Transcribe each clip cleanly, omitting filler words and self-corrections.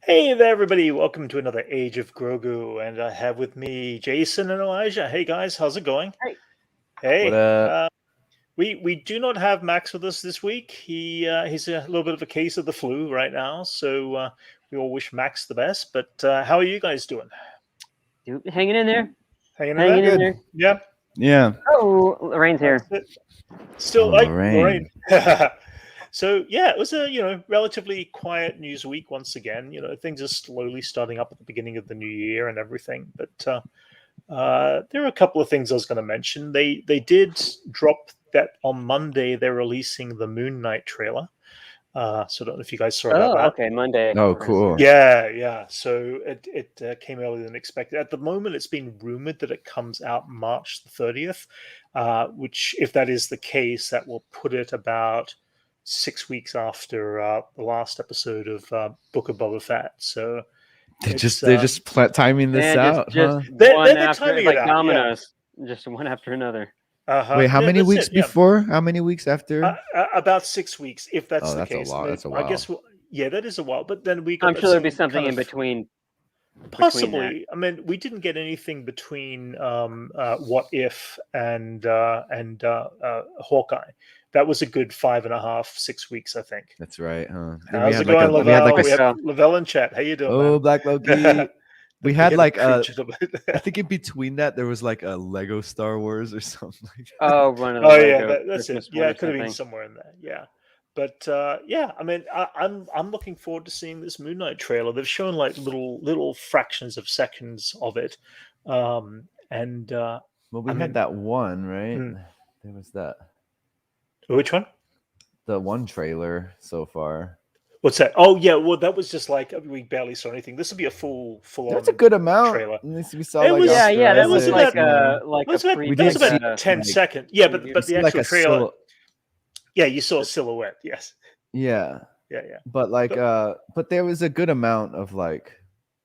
Hey there, everybody. Welcome to another Age of Grogu. And I have with me Jason and Elijah. Hey, guys. How's it going? Hey. What Hey. up? We do not have Max with us this week. He's a little bit of a case of the flu right now. So we all wish Max the best. But how are you guys doing? Hanging in there. Hanging in Hanging there? in there. Yeah. Yeah. Oh, Lorraine's here. That's it. Still, Oh, like Lorraine. Lorraine. So yeah, it was a relatively quiet news week once again. Things are slowly starting up at the beginning of the new year and everything. But there are a couple of things I was going to mention. They did drop that on Monday. They're releasing the Moon Knight trailer. So I don't know if you guys saw about that. Okay, Monday. Oh, cool. Yeah. So it came earlier than expected. At the moment, it's been rumored that it comes out March the 30th, which, if that is the case, that will put it about 6 weeks after the last episode of Book of Boba Fett. So They're it's, just timing this And out, just huh? one They're after, timing like it out, yeah. dominoes, just one after another. Wait, how many that's weeks it, yeah. before? How many weeks after? About 6 weeks, if that's Oh, the that's a case. lot. And then That's a I guess, yeah, that is a while. But then we got I'm sure there'll be some something kind in of- between. Possibly. I mean, we didn't get anything between What If and Hawkeye. That was a good 5.5, 6 weeks, I think. That's right, huh? How's it going, Lavelle? we had like We have Lavelle in chat. How you doing, oh, man? Black Loki. We had like I I think in between that there was like a Lego Star Wars or something like that. Oh, one of the Oh Lego yeah, that's Christmas it. Yeah, one or it could have been something. somewhere in there. Yeah, but yeah, I mean, I'm looking forward to seeing this Moon Knight trailer. They've shown like little fractions of seconds of it, and Well, we I had mean- that one, right? Hmm. There was that which one? the one trailer so far. What's that? Oh yeah, well that was just like we barely saw anything. This would be a full That's a good amount. trailer. At least we saw It like was- Yeah, Oscar that was Isaac, like man. a like That was a about, pre. that was did see about it, 10 like- seconds. Yeah, but We the see, actual like, a trailer. Yeah, you saw a silhouette. Yes. Yeah. Yeah. But like but there was a good amount of like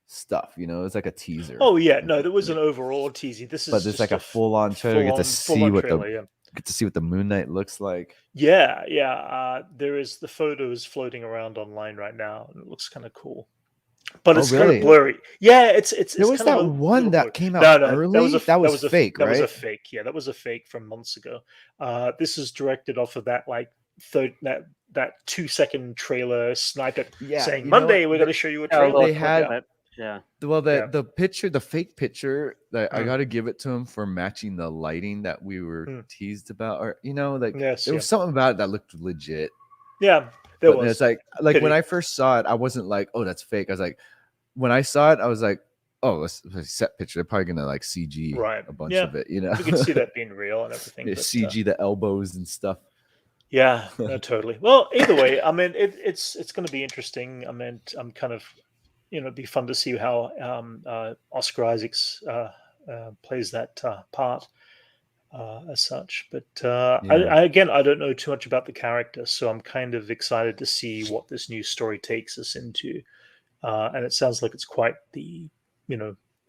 stuff, it was like a teaser. Oh yeah, no, there was an overall teasy. This is but there's just like a full-on trailer. You get to see what trailer, get to see what the Moon Knight looks like. Yeah. There is the photos floating around online right now, and it looks kind of cool. But Oh, it's kind really? of blurry. Yeah, it's There was kind of that a one little that blurry. came out early. That was fake, That was a right? fake. Yeah, that was a fake from months ago. This is directed off of that like that 2-second trailer snippet saying you know Monday what? we're going to show you a Oh, trailer. They had- yeah. Well, Yeah. the picture, the fake picture, that I Mm. got to give it to him for matching the lighting that we were teased about, or like Yes, there was something about it that looked legit. yeah, there But was. it's like Pity. when I first saw it, I wasn't like, oh, that's fake. I was like, when I saw it, I was like, oh, let's set picture. They're probably gonna like CG Right. a bunch Yeah. of it, you can see that being real and everything. Yeah, but, CG the elbows and stuff. Yeah, no, totally. Well, either way, I mean, it's going to be interesting. I mean, I'm kind of, it'd be fun to see how Oscar Isaacs plays that part as such. But I don't know too much about the character, so I'm kind of excited to see what this new story takes us into. And it sounds like it's quite the,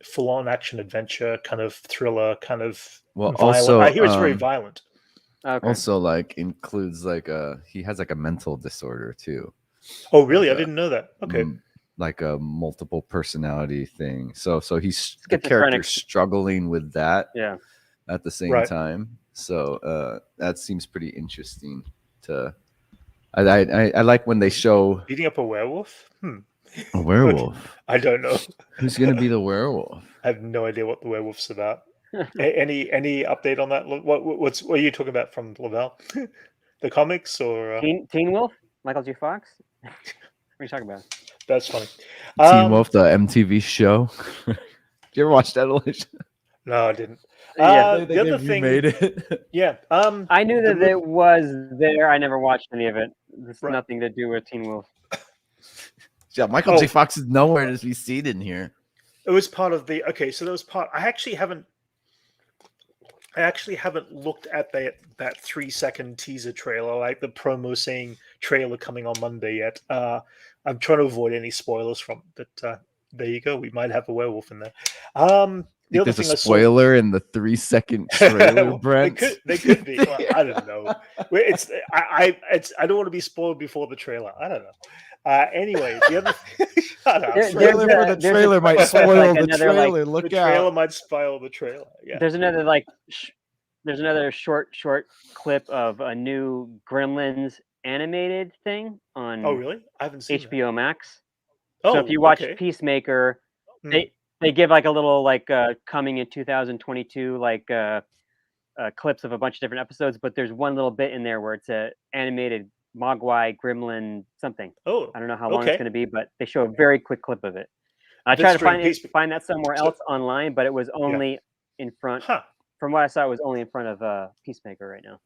full-on action adventure kind of thriller, kind of violent. Also, I hear it's very violent. Okay. also like includes like he has like a mental disorder too. Oh, really? Like I didn't know that. Okay. Like a multiple personality thing. So he's the Schizophrenic. character struggling with that. Yeah. At the same time. So that seems pretty interesting. I like when they show Beating up a werewolf? a werewolf. I don't know. Who's gonna be the werewolf? I have no idea what the werewolf's about. Any update on that? What are you talking about from Lavelle? The comics or Teen Wolf? Michael J. Fox? What are you talking about? That's funny. Teen Wolf, the MTV show. Did you ever watch that, Elijah? No, I didn't. Yeah, the other thing, made it. yeah. I knew that it was there. I never watched any of it. It's Right. nothing to do with Teen Wolf. Yeah, Michael J. Fox is nowhere to be seen in here. It was part of the. Okay, so there was part. I actually haven't looked at that 3-second teaser trailer, like the promo saying trailer coming on Monday yet. I'm trying to avoid any spoilers from it, but there you go. We might have a werewolf in there. the other There's a thing I saw. spoiler in the 3-second trailer, Brent. They could be. Well, I don't know. I don't want to be spoiled before the trailer. I don't know. Anyway, the other shut up. There- Trailer there's for a- the there's a trailer might clip of, spoil like, the another, like, trailer. The Look trailer out. might spoil the trailer. Yeah. There's another like there's another short clip of a new Gremlins animated thing on Oh, really? I haven't seen that. HBO Max. Oh, So if you watch okay. Peacemaker, Hmm. they give like a little like coming in 2022 like clips of a bunch of different episodes, but there's one little bit in there where it's a animated Mogwai Gremlin something. Oh, I don't know how long okay. it's going to be, but they show a very quick clip of it. I This tried to during Peacemaker. find that somewhere So- else online, but it was only in front. Huh. From what I saw, it was only in front of Peacemaker right now.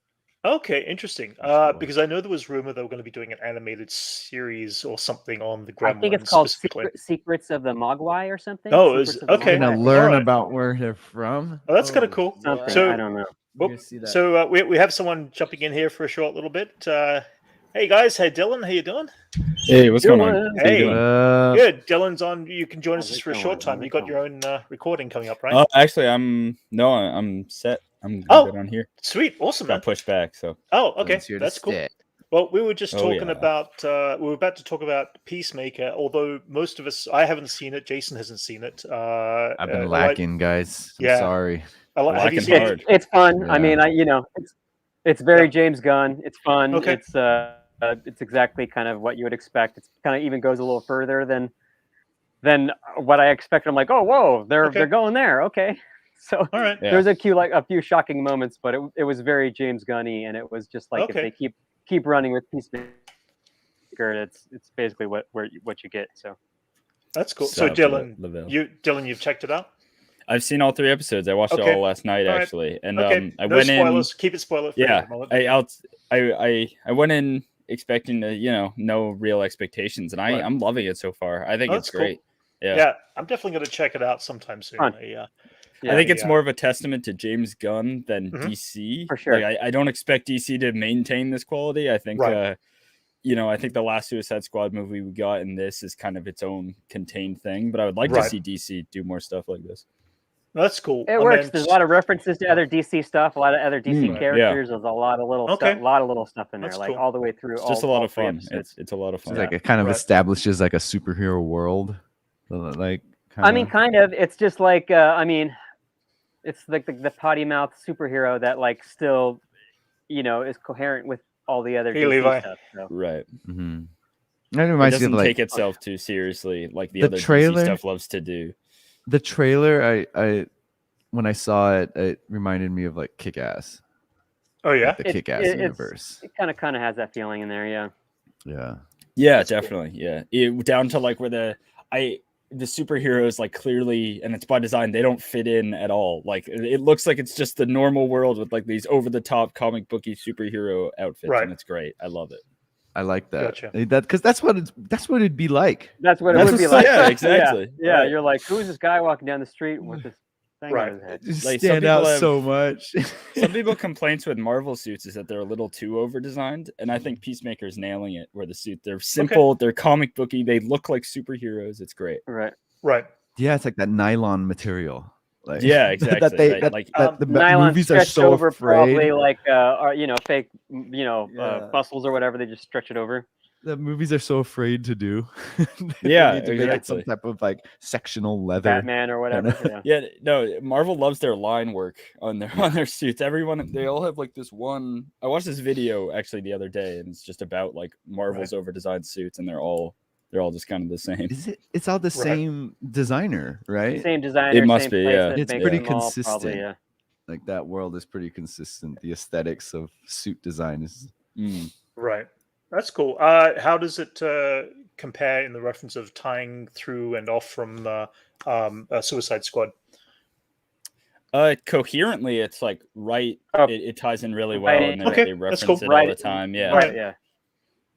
Okay, interesting. That's cool. Because I know there was rumor they were going to be doing an animated series or something on the Gremlins. I think it's called specifically. Secrets of the Mogwai or something. Oh, is- Secrets of the okay. Gonna Mogwai. learn Alright. about where they're from. Oh, that's kinda cool. Something. So- I don't know. We're gonna see that. So we have someone jumping in here for a short little bit. Hey guys, hey Dylan, how you doing? Hey, what's going on? Dylan. How you Hey. doing? Good. Dylan's on. You can join us How's just it for a going? short time. How's You it got your own recording coming up, right? Actually, I'm set. I'm Oh. good on here. Sweet, awesome, man. Got pushed back, so Oh, okay, Dylan's here to that's cool. stay. Well, we were just Oh, talking yeah. about. We were about to talk about Peacemaker. Although most of us, I haven't seen it. Jason hasn't seen it. I've been I like- lacking, guys. I'm Yeah. sorry. have you Lacking seen it? hard. It's fun. I Yeah. mean, it's very Yeah. James Gunn. It's fun. Okay. It's exactly kind of what you would expect. It's kind of even goes a little further than what I expected. I'm like, oh, whoa, they're Okay. going there. Okay, so All right. Yeah. there's a few shocking moments, but it was very James Gunny, and it was just like Okay. if they keep running with Peacemaker, it's basically what you get. So That's cool. So Shout out to Dylan, Lavelle. you've checked it out. I've seen all 3 episodes. I watched it Okay. all last night, All right. actually, and Okay. I No went spoilers. Keep it spoiler free. Yeah, Well, I went in expecting to, no real expectations, and Right. I'm loving it so far. I think Oh, it's that's cool. great. Yeah. yeah, I'm definitely going to check it out sometime soon. Fun. Yeah. I think it's Yeah. more of a testament to James Gunn than Mhm. DC. For sure. Like, I don't expect DC to maintain this quality. I think, Right. I think the last Suicide Squad movie we got in this is kind of its own contained thing. But I would like to Right. see DC do more stuff like this. No, that's cool. it works. There's a lot of references to other DC stuff, a lot of other DC Mm, yeah. characters. There's a lot of little Okay. stuff, a lot of little stuff in there, That's like cool. all the way through. It's just a lot all of 3 fun. episodes. It's a lot of It's fun. like it kind of Right. establishes like a superhero world. Like I mean, kind of. It's just like it's like the potty mouth superhero that like still, is coherent with all the other Hey, DC Levi. stuff. So. Right. Mm-hmm. That It reminds me doesn't of like take itself too seriously like the The other trailer- DC stuff loves to do. the trailer. I when I saw it, it reminded me of like Kick-Ass. Oh yeah. The Kick-Ass it's- universe. It kind of has that feeling in there, yeah. Yeah. Yeah, That's cool. definitely. Yeah, down to like where the superheroes like clearly, and it's by design, they don't fit in at all. Like it looks like it's just the normal world with like these over the top comic booky superhero outfits, Right. and it's great. I love it. I like that. Gotcha. That because that's what it'd be like. That's what it That's would be what's- like. yeah, exactly. Yeah, Right. you're like, who is this guy walking down the street with this thing Right. on his head? Just Like, some stand out people have- so much. Some people complaints with Marvel suits is that they're a little too over designed, and I think Peacemaker's nailing it. Where the suit, they're simple, they're comic booky, they look like superheroes. It's great. Right. Right. Yeah, it's like that nylon material. Like Yeah, exactly, that they right, that, like- that the Nylon movies are stretched so over afraid. probably like fake Yeah. muscles or whatever. They just stretch it over. The movies are so afraid to do. They Yeah, need to make it some exactly. type of like sectional leather. Batman or whatever. Yeah. Yeah, no, Marvel loves their line work on their suits. Everyone, they all have like this one. I watched this video actually the other day, and it's just about like Marvel's over designed suits, and they're all just kind of the same. Is it? It's all the same designer, right? Same designer. It must same be, place yeah. that It's makes pretty them all, consistent. probably, yeah. Like that world is pretty consistent. The aesthetics of suit design is. Mm. Right. That's cool. How does it compare in the reference of tying through and off from Suicide Squad? Coherently, it's like right. Oh. It ties in really well, Right. and Okay, they that's reference cool. it Right. all the time. Yeah, Right. Yeah.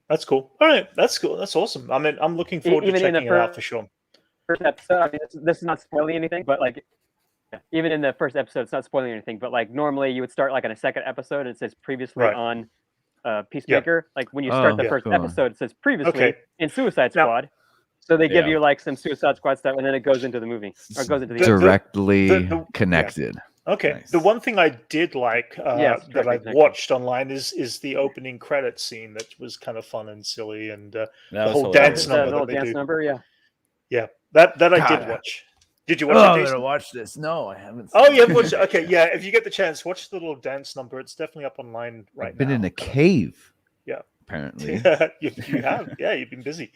That's cool. All right. That's cool. That's awesome. I mean, I'm looking forward to Even in the checking it out for sure. First episode. I mean, this is not spoiling anything, but like, even in the first episode, it's not spoiling anything. But like, normally you would start like on a second episode, and it says previously Right. on Peacemaker. Like when you start Oh, the yeah, first cool. episode, it says previously Okay. in Suicide Now- Squad. So they give Yeah. you like some Suicide Squad stuff, and then it goes into the movie or goes into the Directly the- connected. Okay. Nice. The one thing I did like Yes, that directly I connected. watched online is the opening credits scene that was kind of fun and silly, and That the was whole hilarious. dance number the little that they dance do. number, yeah. Yeah, that I God. did watch. Did you watch Oh, it, I'm Jason? gonna watch this. No, I haven't. Oh, seen yeah, it. watch it. Okay, yeah. If you get the chance, watch the little dance number. It's definitely up online right I've been now. in a cave. Yeah. Apparently. you have, yeah. You've been busy.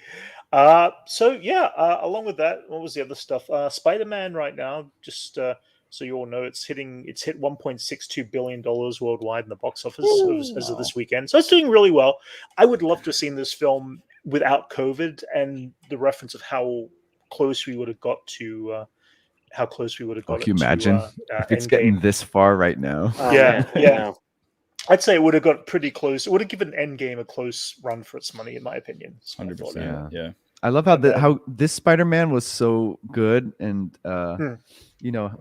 So yeah. Along with that, what was the other stuff? SpiderMan right now, just so you all know, it's hit $1.62 billion worldwide in the box office as of this weekend. So it's doing really well. I would love to have seen this film without COVID and the reference of how close we would have got to. Can you imagine if it's Endgame. getting this far right now? Oh, Yeah, man, yeah. no. I'd say it would have got pretty close. It would have given Endgame a close run for its money, in my opinion. That's what I thought. 100%. Yeah. I love how And, how this Spider-Man was so good, and you know,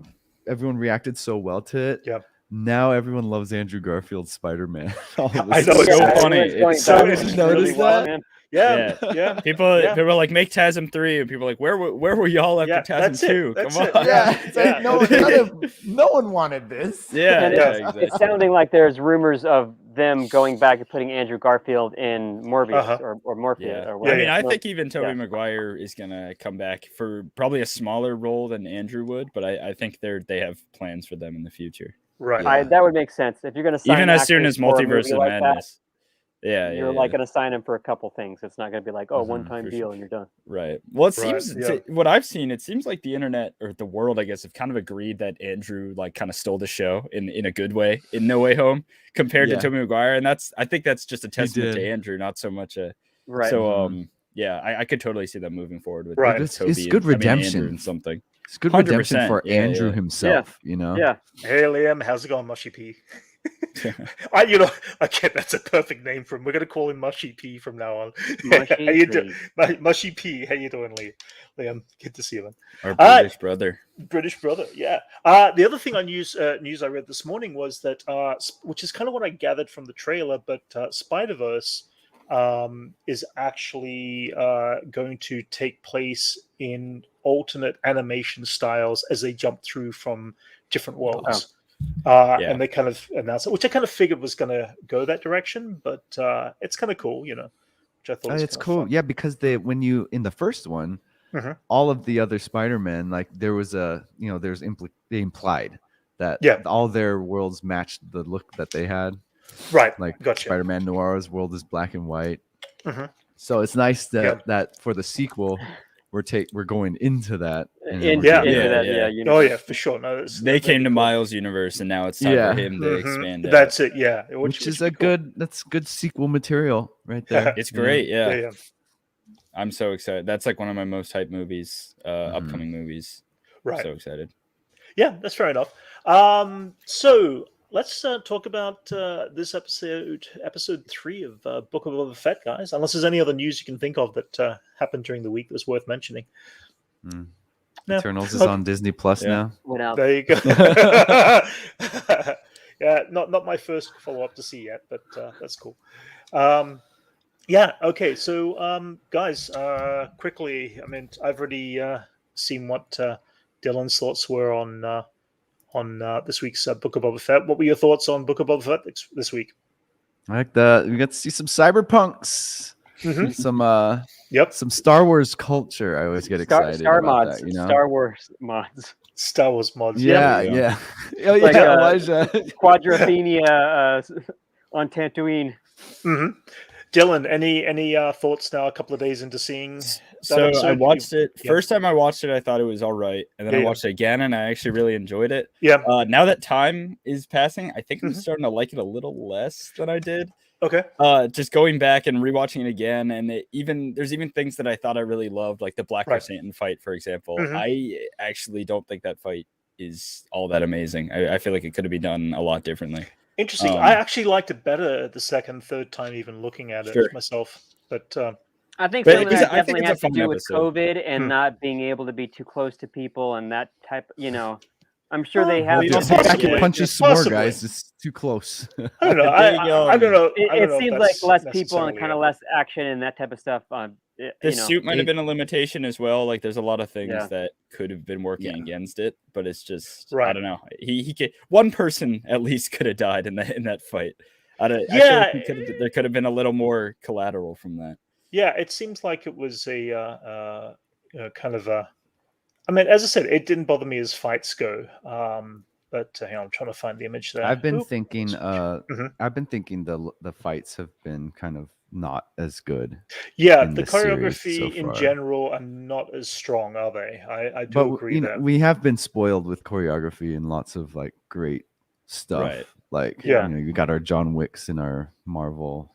everyone reacted so well to it. Yep. Now everyone loves Andrew Garfield's Spider-Man. I know, it's it's so so funny. It's So going it's back. really noticed wild. that? Yeah, yeah. People Yeah. were like, make TASM 3, and people were like, where were y'all after Yeah, TASM that's it. 2? That's Come it. on. Yeah. it's like no one wanted this. Yeah, And yeah, it's exactly. sounding like there's rumors of them going back and putting Andrew Garfield in Morbius or Morpheus Yeah. or I whatever. mean, I Mor- think even Tobey yeah. Maguire is gonna come back for probably a smaller role than Andrew would, but I think they have plans for them in the future. Right. that would make sense if you're going to sign Even as soon actors as for a Multiverse movie of like that, Madness. Yeah, you're yeah, like going to sign him for a couple things. It's not going to be like, oh, one-time for deal sure. and you're done. right. Well, it Right, seems yeah. what I've seen, it seems like the internet or the world, I guess, have kind of agreed that Andrew like kind of stole the show in a good way in No Way Home compared to Yeah. Tobey Maguire, and I think that's just a testament to did. Andrew, not so much a. Right. So yeah, I could totally see them moving forward with Right. It's Toby good and- I mean, Andrew redemption. and something. It's good redemption 100%. for Yeah, Andrew yeah. himself. You know. Yeah. Hey, Liam, how's it going, Mushy P? Again, that's a perfect name for him. We're gonna call him Mushy P from now on. Mushy how you P. doing, Mushy P? How you doing, Liam? Good to see you, man. Our British brother. British brother, yeah. The other thing on news I read this morning was that, which is kind of what I gathered from the trailer, but Spider-Verse is actually going to take place in alternate animation styles as they jump through from different worlds. Yeah. And they kind of announced it, which I kind of figured was going to go that direction, but it's kind of cool, which I thought was It's kinda cool. fun. Yeah, because when you in the first one, Mhm. all of the other Spider-Man, like there was they implied that Yeah. all their worlds matched the look that they had. Right, Like gotcha. Spider-Man Noir's world is black and white. Mhm. So it's nice that Yeah. that for the sequel, we're going into that. and then Into, we're Yeah. into doing that, Yeah. yeah. Oh, yeah, for sure. No, They that'd came be to cool. Miles' universe, and now it's time Yeah. for him to Mhm. expand. out. That's it, yeah. which is would a be cool. that's good sequel material right there. It's you know? great. Yeah. Yeah. I'm so excited. That's like one of my most hyped movies, upcoming movies. Right. So excited. Yeah, that's fair enough. So let's talk about this episode 3 of Book of Boba Fett, guys. Unless there's any other news you can think of that happened during the week that's worth mentioning. Mm. No. Eternals is Okay. on Disney Plus Yeah. now. Went out. There you go. Yeah, not my first follow-up to see yet, but that's cool. Yeah, okay. So, guys, quickly, I mean, I've already seen what Dylan's thoughts were on this week's Book of Boba Fett. What were your thoughts on Book of Boba Fett this week? I like that. We got to see some cyberpunks, Mhm. some Yep, some Star Wars culture. I always get excited Star about mods. that. You know? Star Wars mods. Star Wars mods. Yeah, you go. yeah. Oh yeah, Like, Elijah. Quadrophenia on Tatooine. Mhm. Dylan, any thoughts now? A couple of days into seeing. So I episode? watched it. Yeah. First time I watched it, I thought it was all right, and then I Yeah. watched it again, and I actually really enjoyed it. Yeah. Now that time is passing, I think I'm Mhm. starting to like it a little less than I did. Okay. Just going back and rewatching it again, and there's even things that I thought I really loved, like the Black Right. Chrysanthemum fight, for example. Mhm. I actually don't think that fight is all that amazing. I feel like it could have been done a lot differently. Interesting. Um, I actually liked it better the second, third time, even looking at it Sure. myself. But I think But some of it's- that I think definitely it's a has to fun do with episode. COVID and Hmm. not being able to be too close to people and that type. I'm sure they have. Well, Just yeah, take back your possibly. punches some more, Possibly. guys. It's too close. I don't know. Big, I don't know. I don't It know if seems like that's less people and necessarily kind of less action and that type of stuff The suit might have been a limitation as well. Like, there's a lot of things that could have been working against it, but it's just I don't know. He could, one person at least could have died in that fight. I feel like there could have been a little more collateral from that. Yeah, it seems like it was a kind of a. I mean, as I said, it didn't bother me as fights go. But hang on, I'm trying to find the image there. I've been thinking. I've been thinking the fights have been kind of not as good. Yeah, the choreography in general are not as strong, are they? I do agree that we have been spoiled with choreography and lots of like great stuff. Right. Like you got our John Wicks and our Marvel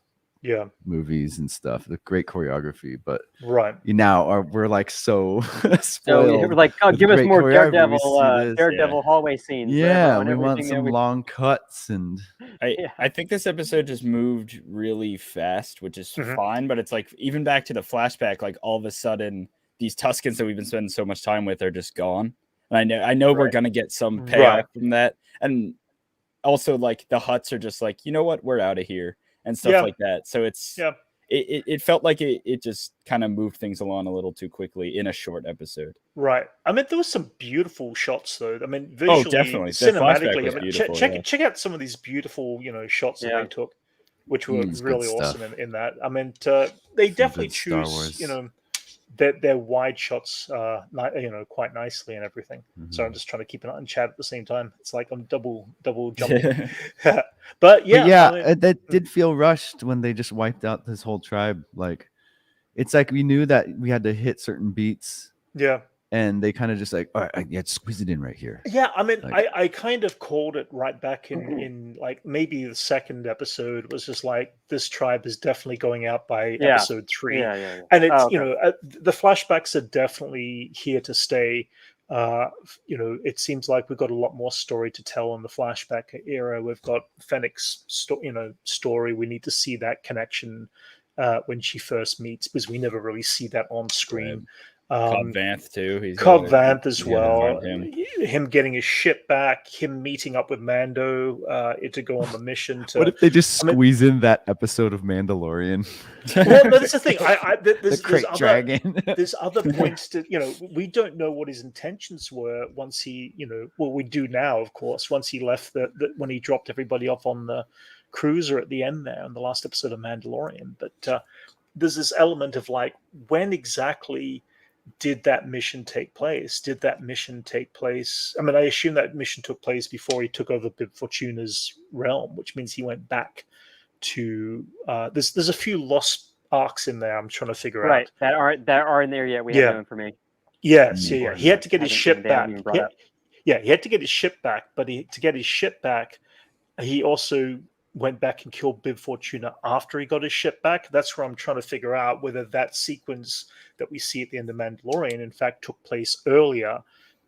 movies and stuff. The great choreography, but we're like so spoiled. We're like, give us more Daredevil hallway scenes. Yeah, we want some long cuts, and I think this episode just moved really fast, which is fine. But it's like even back to the flashback, like all of a sudden these Tuskens that we've been spending so much time with are just gone. And I know we're gonna get some payoff from that, and also like the Hutts are just like, you know what, we're out of here. And stuff like that. So it's it felt like it just kind of moved things along a little too quickly in a short episode. Right. I mean, there was some beautiful shots though. I mean, visually, definitely. Cinematically. I mean, check out some of these beautiful, shots that they took, which were really awesome in that. I mean, they definitely choose, their wide shots, quite nicely and everything. So I'm just trying to keep an eye on chat at the same time. It's like I'm double jumping. But that did feel rushed when they just wiped out this whole tribe. Like, it's like we knew that we had to hit certain beats. Yeah. And they kind of just like, all right, squeeze it in right here. Yeah, I mean, I kind of called it right back in like maybe the second episode was just like, this tribe is definitely going out by episode 3. Yeah. And it's, the flashbacks are definitely here to stay. It seems like we've got a lot more story to tell in the flashback era. We've got Fennec's story. We need to see that connection when she first meets, because we never really see that on screen. Right. Cobb Vanth too. Cobb Vanth as well. Him getting his ship back. Him meeting up with Mando to go on the mission. What if they just squeeze in that episode of Mandalorian? Well, that's the thing. There's other points to we don't know what his intentions were once he we do now, of course. Once he left when he dropped everybody off on the cruiser at the end there in the last episode of Mandalorian. But there's this element of like, when exactly did that mission take place? I mean, I assume that mission took place before he took over Bib Fortuna's realm, which means he went back to. There's a few lost arcs in there. I'm trying to figure out that aren't there yet. We have no information. Yes, He had to get his ship back. He had to get his ship back, but to get his ship back, he also went back and killed Bib Fortuna after he got his ship back. That's where I'm trying to figure out whether that sequence that we see at the end of Mandalorian, in fact, took place earlier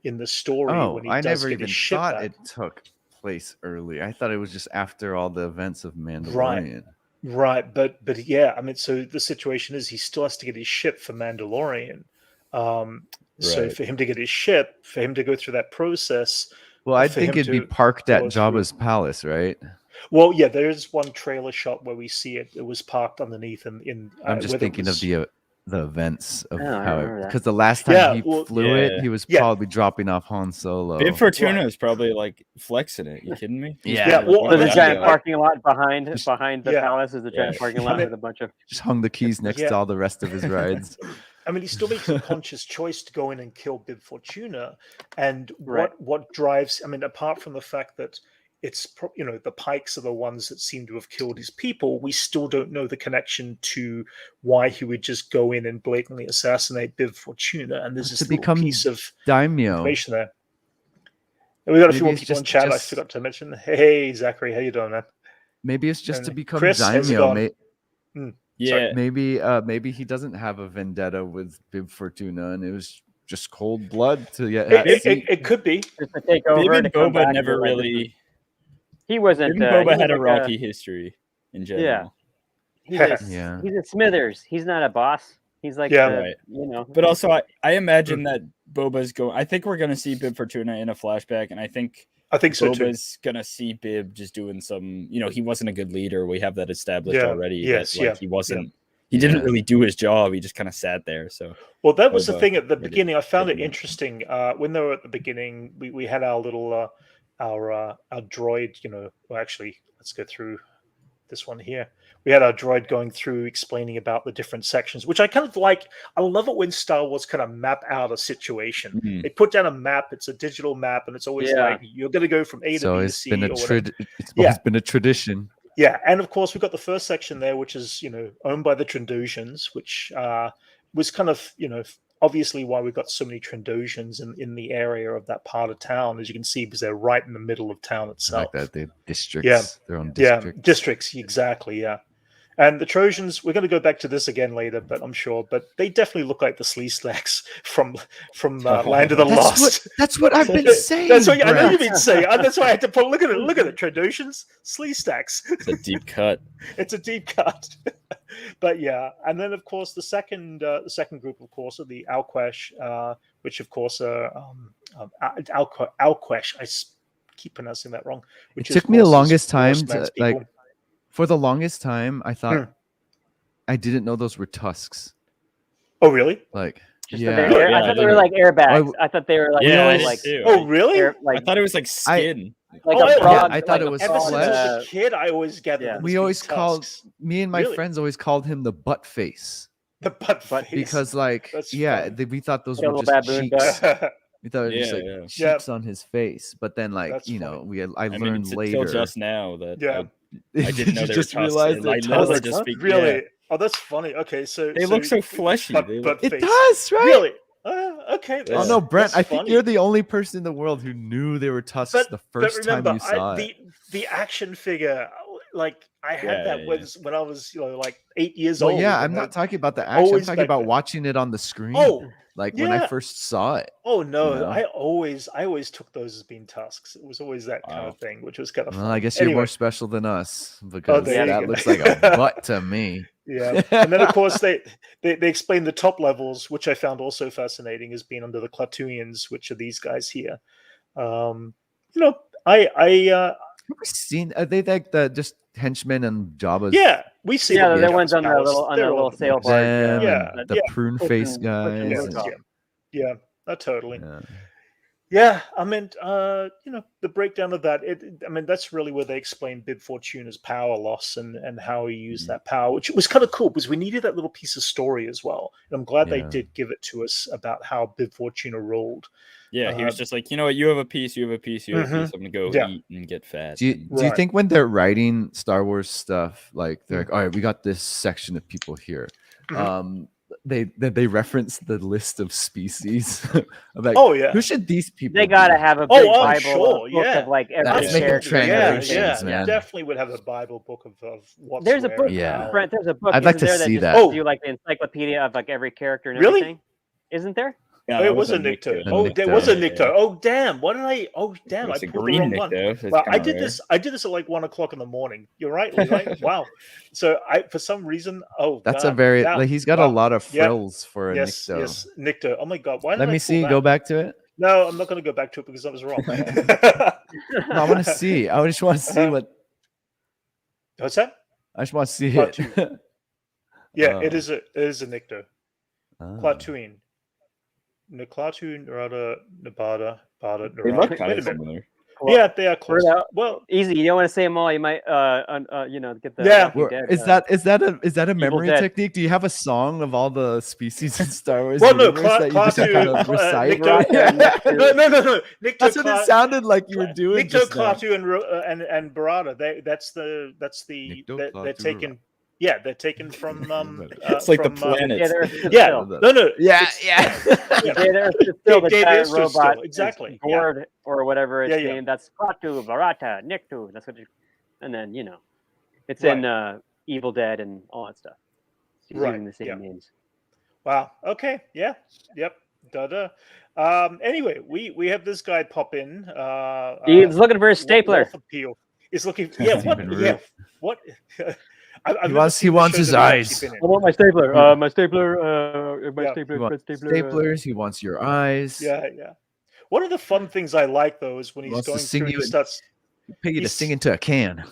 in the story. When he never even thought it took place early. I thought it was just after all the events of Mandalorian. Right. But yeah, I mean, so the situation is he still has to get his ship for Mandalorian. So for him to get his ship, for him to go through that process. Well, I think it'd be parked at Jabba's palace, right? Well, yeah, there is one trailer shot where we see it. It was parked underneath. I'm just thinking of the events of how, because the last time he flew it, he was probably dropping off Han Solo. Bib Fortuna is probably like flexing it. You kidding me? Yeah. Well, the giant parking lot behind the palace is a giant parking lot with a bunch of. Just hung the keys next to all the rest of his rides. I mean, he still makes a conscious choice to go in and kill Bib Fortuna, and what drives? I mean, apart from the fact that it's the Pikes are the ones that seem to have killed his people, we still don't know the connection to why he would just go in and blatantly assassinate Bib Fortuna. And there's this little piece of information there. And we got a few more people in chat. I forgot to mention. Hey, Zachary, how you doing, man? Maybe it's just to become Chris, daimyo. Sorry. Maybe he doesn't have a vendetta with Bib Fortuna, and it was just cold blood to get. It could be. Just to take over. Bib and Boba never really. He wasn't. Boba had a rocky history in general. Yeah, he's a Smithers. He's not a boss. He's like, But also, I imagine that Boba's going. I think we're going to see Bib Fortuna in a flashback, and I think so too. Boba's going to see Bib just doing some. He wasn't a good leader. We have that established already. Yes, that, he wasn't he didn't really do his job. He just kind of sat there. So well, that was the thing at the beginning. I found it interesting when they were at the beginning. We had our little our droid. Well, actually, let's go through this one here. We had our droid going through explaining about the different sections, which I kind of like. I love it when Star Wars kind of map out a situation. They put down a map. It's a digital map, and it's always like you're going to go from A to B to C. It's always been a tradition. Yeah, and of course we've got the first section there, which is owned by the Trandoshan's, which was kind of obviously why we've got so many Trandoshan's in the area of that part of town, as you can see, because they're right in the middle of town itself. Like that, they have districts, their own districts. Yeah, districts, exactly, yeah. And the Trojans, we're going to go back to this again later, but I'm sure. But they definitely look like the Sleestacks from Land of the Lost. That's what I've been saying. That's what I know you've been saying. That's why I had to put. Look at it, Trandoshan's, Sleestacks. It's a deep cut. It's a deep cut. But yeah, and then of course the second group, of course, are the Alquesh, which of course are Alquesh. I keep pronouncing that wrong. Which took me the longest time to like. For the longest time, I thought I didn't know those were tusks. Oh, really? Like, I thought they were like airbags. I thought they were like, oh, really? I thought it was like skin. Like a frog. I thought it was ever flesh. Since I was a kid, I always gathered. We always me and my friends always called him the butt face. The butt face. Because like, we thought those were just cheeks. We thought it was just like cheeks on his face. But then like, I learned later. Until just now that I didn't know they just were realized I literally just speak. Really? Yeah. Oh, that's funny. Okay, so they look so fleshy. It does, right? Really? Okay. Oh no, Brent! I think you're the only person in the world who knew they were tusks the first time you saw it. The action figure, like I had that when I was like 8 years old. Yeah, I'm not talking about the action. I'm talking about watching it on the screen. Oh. Like when I first saw it. Oh no, I always took those as being tusks. It was always that kind of thing, which was kind of fun. Well, I guess you're more special than us because that looks like a butt to me. Yeah, and then of course they explain the top levels, which I found also fascinating, as being under the Klatooinians, which are these guys here. Have we seen? Are they like the just henchmen and Jabba's? Yeah, we see. Yeah, they're ones on their little sail barge. The prune face guys. Yeah, totally. Yeah, I mean, the breakdown of that. That's really where they explain Bib Fortuna's power loss and how he used that power, which was kind of cool because we needed that little piece of story as well. And I'm glad they did give it to us about how Bib Fortuna ruled. Yeah, he was just like, you know what, you have a piece, you have a piece, you have a piece. I'm gonna go eat and get fat. Do you think when they're writing Star Wars stuff, like they're like, all right, we got this section of people here. They reference the list of species. Of like, who should these people? They gotta have a big Bible book of like every character. Yeah, definitely would have a Bible book of what's There's a book, Brent. There's a book. I'd like to see that. Do like the encyclopedia of like every character and everything. Isn't there? Yeah, it was a Nikto. There was a Nikto. Oh damn! What did I? Oh damn! I pulled the wrong one. Well, I did this. I did this at like 1 o'clock in the morning. You're right. Wow. So for some reason, that's a very he's got a lot of frills for a Nikto. Yes, Nikto. Oh my god! Let me see. Go back to it. No, I'm not going to go back to it because I was wrong. I want to see. I just want to see what. What's that? I just want to see it. Yeah, it is a Nikto. Klatooine. Neklatooine, Narada, Nevada, Bada, They look kind of similar. Yeah, they are close. Well, easy. You don't want to say them all. You might, get the. Yeah. Is that a memory technique? Do you have a song of all the species in Star Wars? Well, no, that you just kind of recite. No. That's what it sounded like you were doing. Nikto, Klaatu, and Barada. They're taken. Yeah, they're taken from. It's like the planets. The giant robot. Exactly. Board or whatever it's named. That's Klaatu, Barata, Nikto. That's what. And then it's in Evil Dead and all that stuff. It's using the same names. Wow. Okay. Yeah. Yep. Anyway, we have this guy pop in. He's looking for his stapler. He's looking. Yeah. What? He wants his eyes. I want my stapler. My stapler. Staplers. He wants your eyes. Yeah. One of the fun things I like though is when he's going through. He starts. Pay you to sing into a can.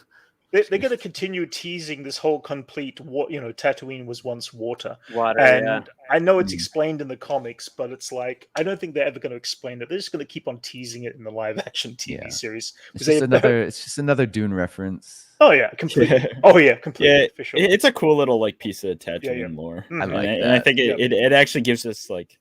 they're going to continue teasing this whole complete Tatooine was once water. And I know it's explained in the comics, but it's like I don't think they're ever going to explain it. They're just going to keep on teasing it in the live action TV series. It's just another Dune reference. Oh yeah, completely. Oh yeah, completely. Yeah, for sure. It's a cool little like piece of Tatooine lore. I like that. And I think it actually gives us like,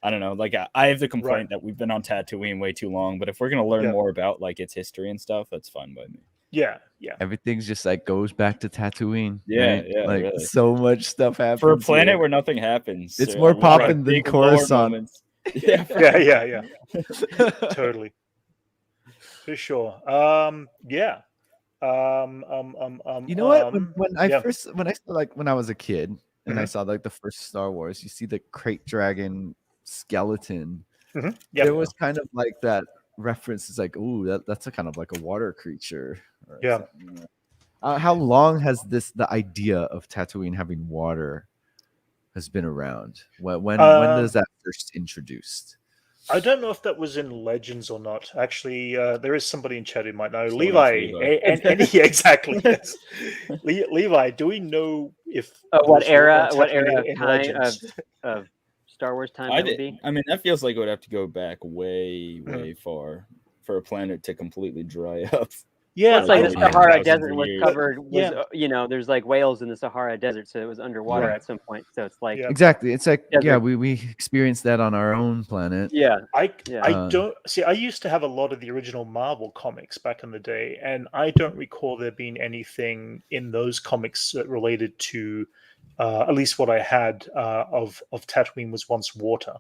I don't know, like I have the complaint that we've been on Tatooine way too long, but if we're gonna learn more about like its history and stuff, that's fine by me. Yeah. Everything's just like goes back to Tatooine. Yeah, right? yeah. Like really. so much stuff happens For a planet here. where nothing happens. It's more popping than Coruscant. Yeah. Totally. For sure. Yeah. You know what? When I was a kid and I saw like the first Star Wars, you see the crate dragon skeleton. There was kind of like that reference. It's like, ooh, that's a kind of like a water creature. How long has the idea of Tatooine having water has been around? When does that first introduced? I don't know if that was in Legends or not. Actually, there is somebody in chat who might know. Levi. Exactly. Yes. Levi, do we know if what era time of Star Wars time would be? I mean, that feels like it would have to go back way far for a planet to completely dry up. Yeah, it's like the Sahara Desert was covered. There's like whales in the Sahara Desert, so it was underwater at some point. So it's like exactly. It's like we experienced that on our own planet. Yeah, I don't see. I used to have a lot of the original Marvel comics back in the day, and I don't recall there being anything in those comics that related to at least what I had of Tatooine was once water.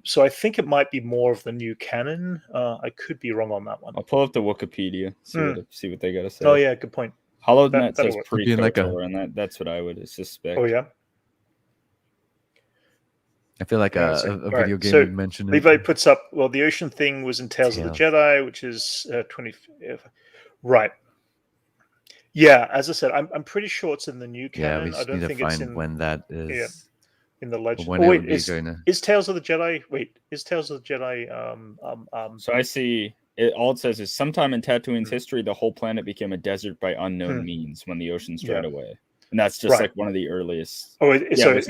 So I think it might be more of the new canon. I could be wrong on that one. I'll pull up the Wikipedia, see what they got to say. Oh yeah, good point. HoloNet says pre-KOTOR, and that's what I would suspect. Oh yeah. I feel like a video game would mention it. Levi puts up, well, the ocean thing was in Tales of the Jedi, which is 20. Right. Yeah, as I said, I'm pretty sure it's in the new canon. Yeah, we just I don't need think to it's find when that is. Yeah. In the legend. Is Tales of the Jedi? Wait, is Tales of the Jedi? So I see it. All it says is sometime in Tatooine's history, the whole planet became a desert by unknown means when the oceans dried away, and that's just like one of the earliest. So it's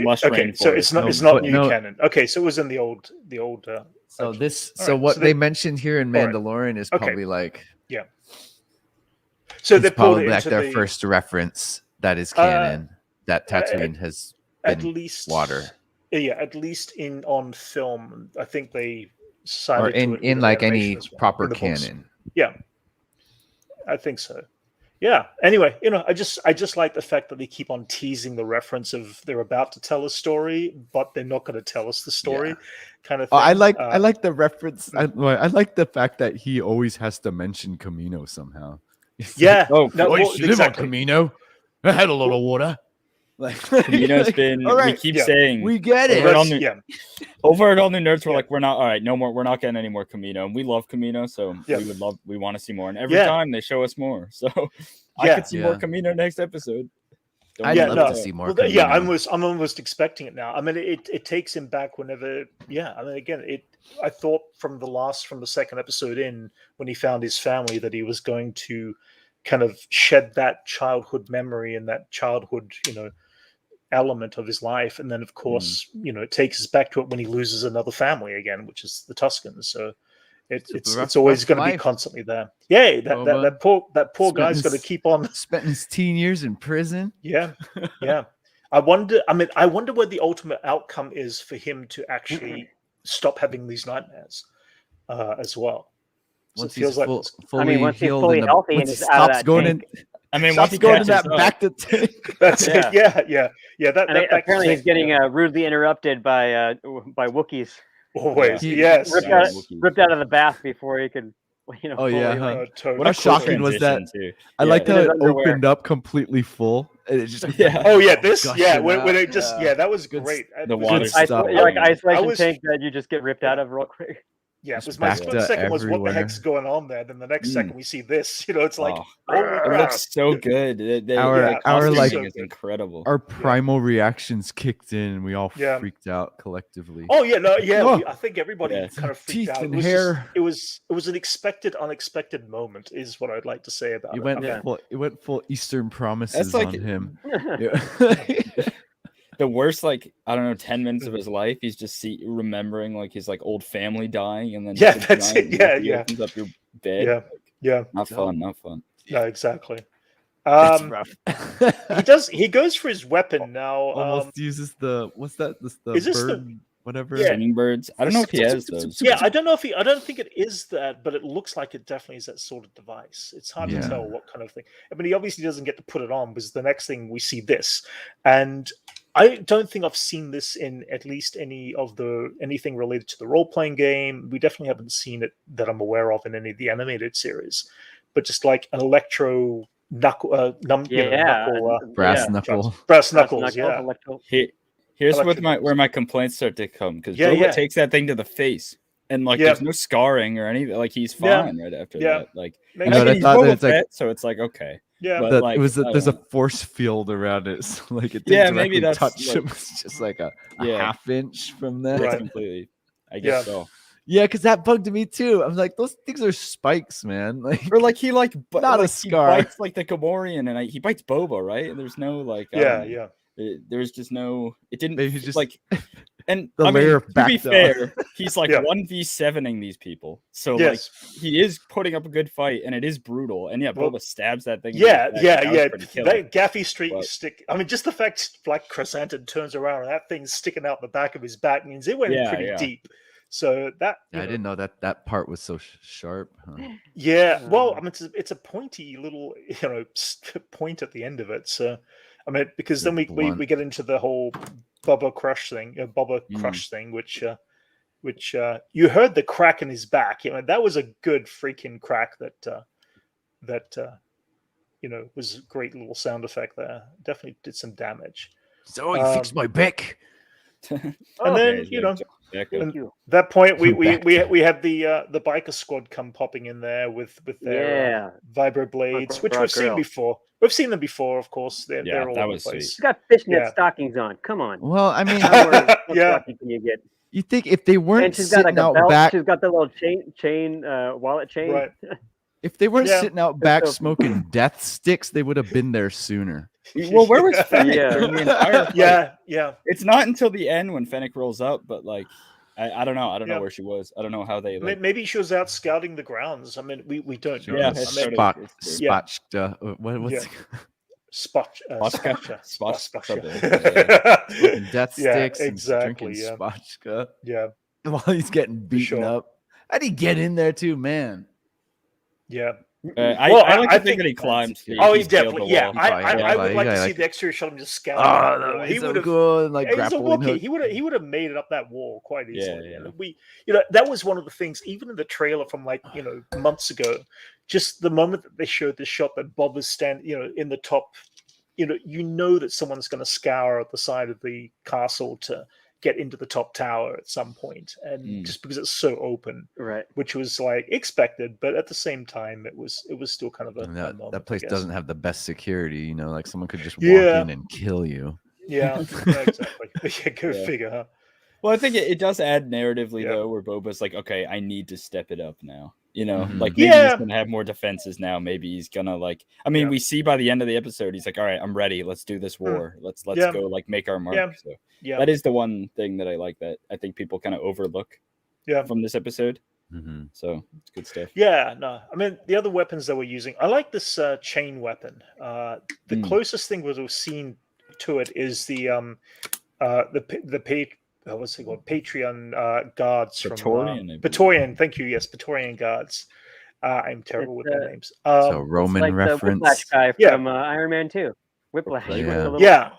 not new canon. Okay, so it was in the old. So what they mentioned here in Mandalorian is probably like So they probably like their first reference that is canon that Tatooine has. At least water. Yeah, at least on film. I think they cited or in like any proper canon. Yeah, I think so. Yeah. Anyway, I just like the fact that they keep on teasing the reference of they're about to tell a story, but they're not going to tell us the story, kind of thing. I like the reference. I like the fact that he always has to mention Camino somehow. Yeah. You live on Camino. I had a lot of water. Like Camino's been. We keep saying we get it. Over at All New Nerds, we're like, we're not all right. No more. We're not getting any more Camino, and we love Camino, so we want to see more. And every time they show us more, so I could see more Camino next episode. I'd love to see more. Camino. Yeah, I'm almost expecting it now. I mean, it takes him back whenever. Yeah, I mean, again, I thought from the second episode in when he found his family that he was going to kind of shed that childhood memory and that childhood, element of his life, and then of course it takes us back to it when he loses another family again, which is the Tuscans. So it's always going to be constantly there. Yeah, that poor guy's got to keep on spent his teen years in prison. Yeah. I wonder what the ultimate outcome is for him to actually stop having these nightmares as well. Once he's fully once he's healed, fully healthy and is out of that tank. Once he goes in that back to tank. That's it. Yeah. Apparently, he's getting rudely interrupted by Wookiees. Always, yes. Ripped out of the bath before he could. What a shocking was that? I liked how it opened up completely full. And it just when it just that was great. The water like isolation tank that you just get ripped out of real quick. Yeah, Just my backed split up second was what the everywhere. heck's going on there. Then the next second we see this. It's like, Oh, holy it crap. looks so good. Our costuming like is incredible. Our primal reactions kicked in, and we all Yeah. freaked out collectively. Oh yeah, no, yeah. Oh. I think everybody kind of freaked Teeth out. and It was hair. it was an unexpected moment, is what I'd like to say about it. It went full Eastern Promises like- on him. The worst, like, I don't know, 10 minutes of his life, he's just remembering like his like old family dying, and then that's it. Yeah. opens up your bed. Yeah. Not fun. No, exactly. It's rough. He goes for his weapon now. Almost uses the what's that? The Is this bird, whatever. Singing birds. I don't know if he has those. Yeah, I don't know I don't think it is that, but it looks like it definitely is that sort of device. It's hard to tell what kind of thing. I mean, he obviously doesn't get to put it on, because the next thing we see this, and I don't think I've seen this in at least anything related to the role-playing game. We definitely haven't seen it that I'm aware of in any of the animated series, but just like an electro knuckle, brass knuckles. Yeah. Here's where my complaints start to come, because Boba takes that thing to the face, and like there's no scarring or anything. Like he's fine right after that. Like, and he's Boba Fett, so it's like okay. Yeah, but like, there's a force field around it, so like it didn't maybe that's touch him. It's just like a half inch from that. Right. Completely. I guess so. Yeah, because that bugged me too. I'm like, those things are spikes, man. Like, or like he not a scar. He bites like the Gamorrean, and he bites Boba, right? And there's no like there's just no. It didn't. Maybe just like. And the layer to be fair, he's like 1v7ing these people, so like he is putting up a good fight, and it is brutal. And Boba stabs that thing. That gaffy stick. I mean, just the fact like Chrysanthemum turns around and that thing's sticking out the back of his back means it went pretty deep. So that I didn't know that part was so sharp. Huh? Yeah, well, I mean, it's a pointy little point at the end of it. So I mean, because then we get into the whole Boba crush thing, crush thing, which you heard the crack in his back. That was a good freaking crack. That was a great little sound effect there. Definitely did some damage. So you fixed my back. And then at that point we had the biker squad come popping in there with their vibro blades, which we've seen before. We've seen them before, of course. They're all over the place. She's got fishnet stockings on. Come on. Well, I mean, can you get? You think if they weren't and she's got like a belt, back, she's got the little chain, wallet chain. Right. If they weren't sitting out back smoking death sticks, they would have been there sooner. Well, where was Fennec during the entire fight? Yeah. It's not until the end when Fennec rolls up, but like, I don't know. I don't know where she was. I don't know how they. Like... Maybe she was out scouting the grounds. I mean, we don't know. Yeah, Spotchka. What's Spotchka. Death sticks. Exactly. And Spotchka. Yeah. While he's getting beaten up. How'd he get in there too, man? Yeah. I like to think that he climbed. Oh, he definitely. Yeah, I would like to see the exterior shot him just scouting. Oh, he would have good. Like grappling hook. He would have made it up that wall quite easily. Yeah. That was one of the things, even in the trailer from months ago. Just the moment that they showed this shot that Bob is standing, in the top. That someone's going to scour the side of the castle to get into the top tower at some point, and just because it's so open, right? Which was like expected, but at the same time, it was still kind of a moment, that place doesn't have the best security. Like someone could just walk in and kill you. Yeah, exactly. Go figure. Huh? Well, I think it does add narratively though, where Boba's like, okay, I need to step it up now. Like maybe he's gonna have more defenses now. Maybe he's gonna we see by the end of the episode, he's like, all right, I'm ready. Let's do this war. Let's go make our mark. So that is the one thing that I like that I think people kind of overlook from this episode. So it's good stuff. Yeah, no, I mean the other weapons that we're using, I like this chain weapon. The closest thing we've seen to it is the what's it called? Patreon guards Praetorian, from Praetorian. Thank you. Yes, Praetorian guards. I'm terrible with their names. So Roman like reference. The Whiplash guy from Iron Man 2. Whiplash. Yeah.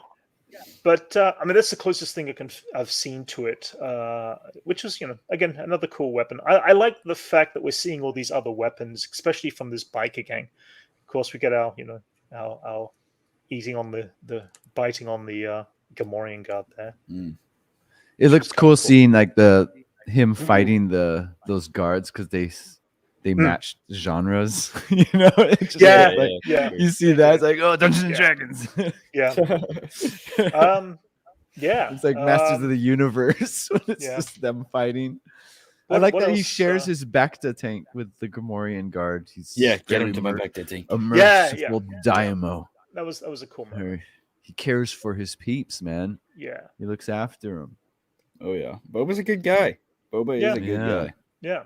But I mean, that's the closest thing I've seen to it, which is, again, another cool weapon. I like the fact that we're seeing all these other weapons, especially from this biker gang. Of course, we get our eating on the biting on the Gamorrean guard there. It looks cool seeing like him fighting those guards because they matched genres. You know, it's just yeah. You see that it's like, oh, Dungeons and Dragons. Yeah. Yeah. It's like Masters of the Universe. It's just them fighting. I like that he shares his Bacta tank with the Gamorrean guard. He's get him to my Bacta tank. A merciful Daimo. That was a cool moment. He cares for his peeps, man. Yeah. He looks after them. Oh yeah. Boba's a good guy. Boba is a good guy. Yeah.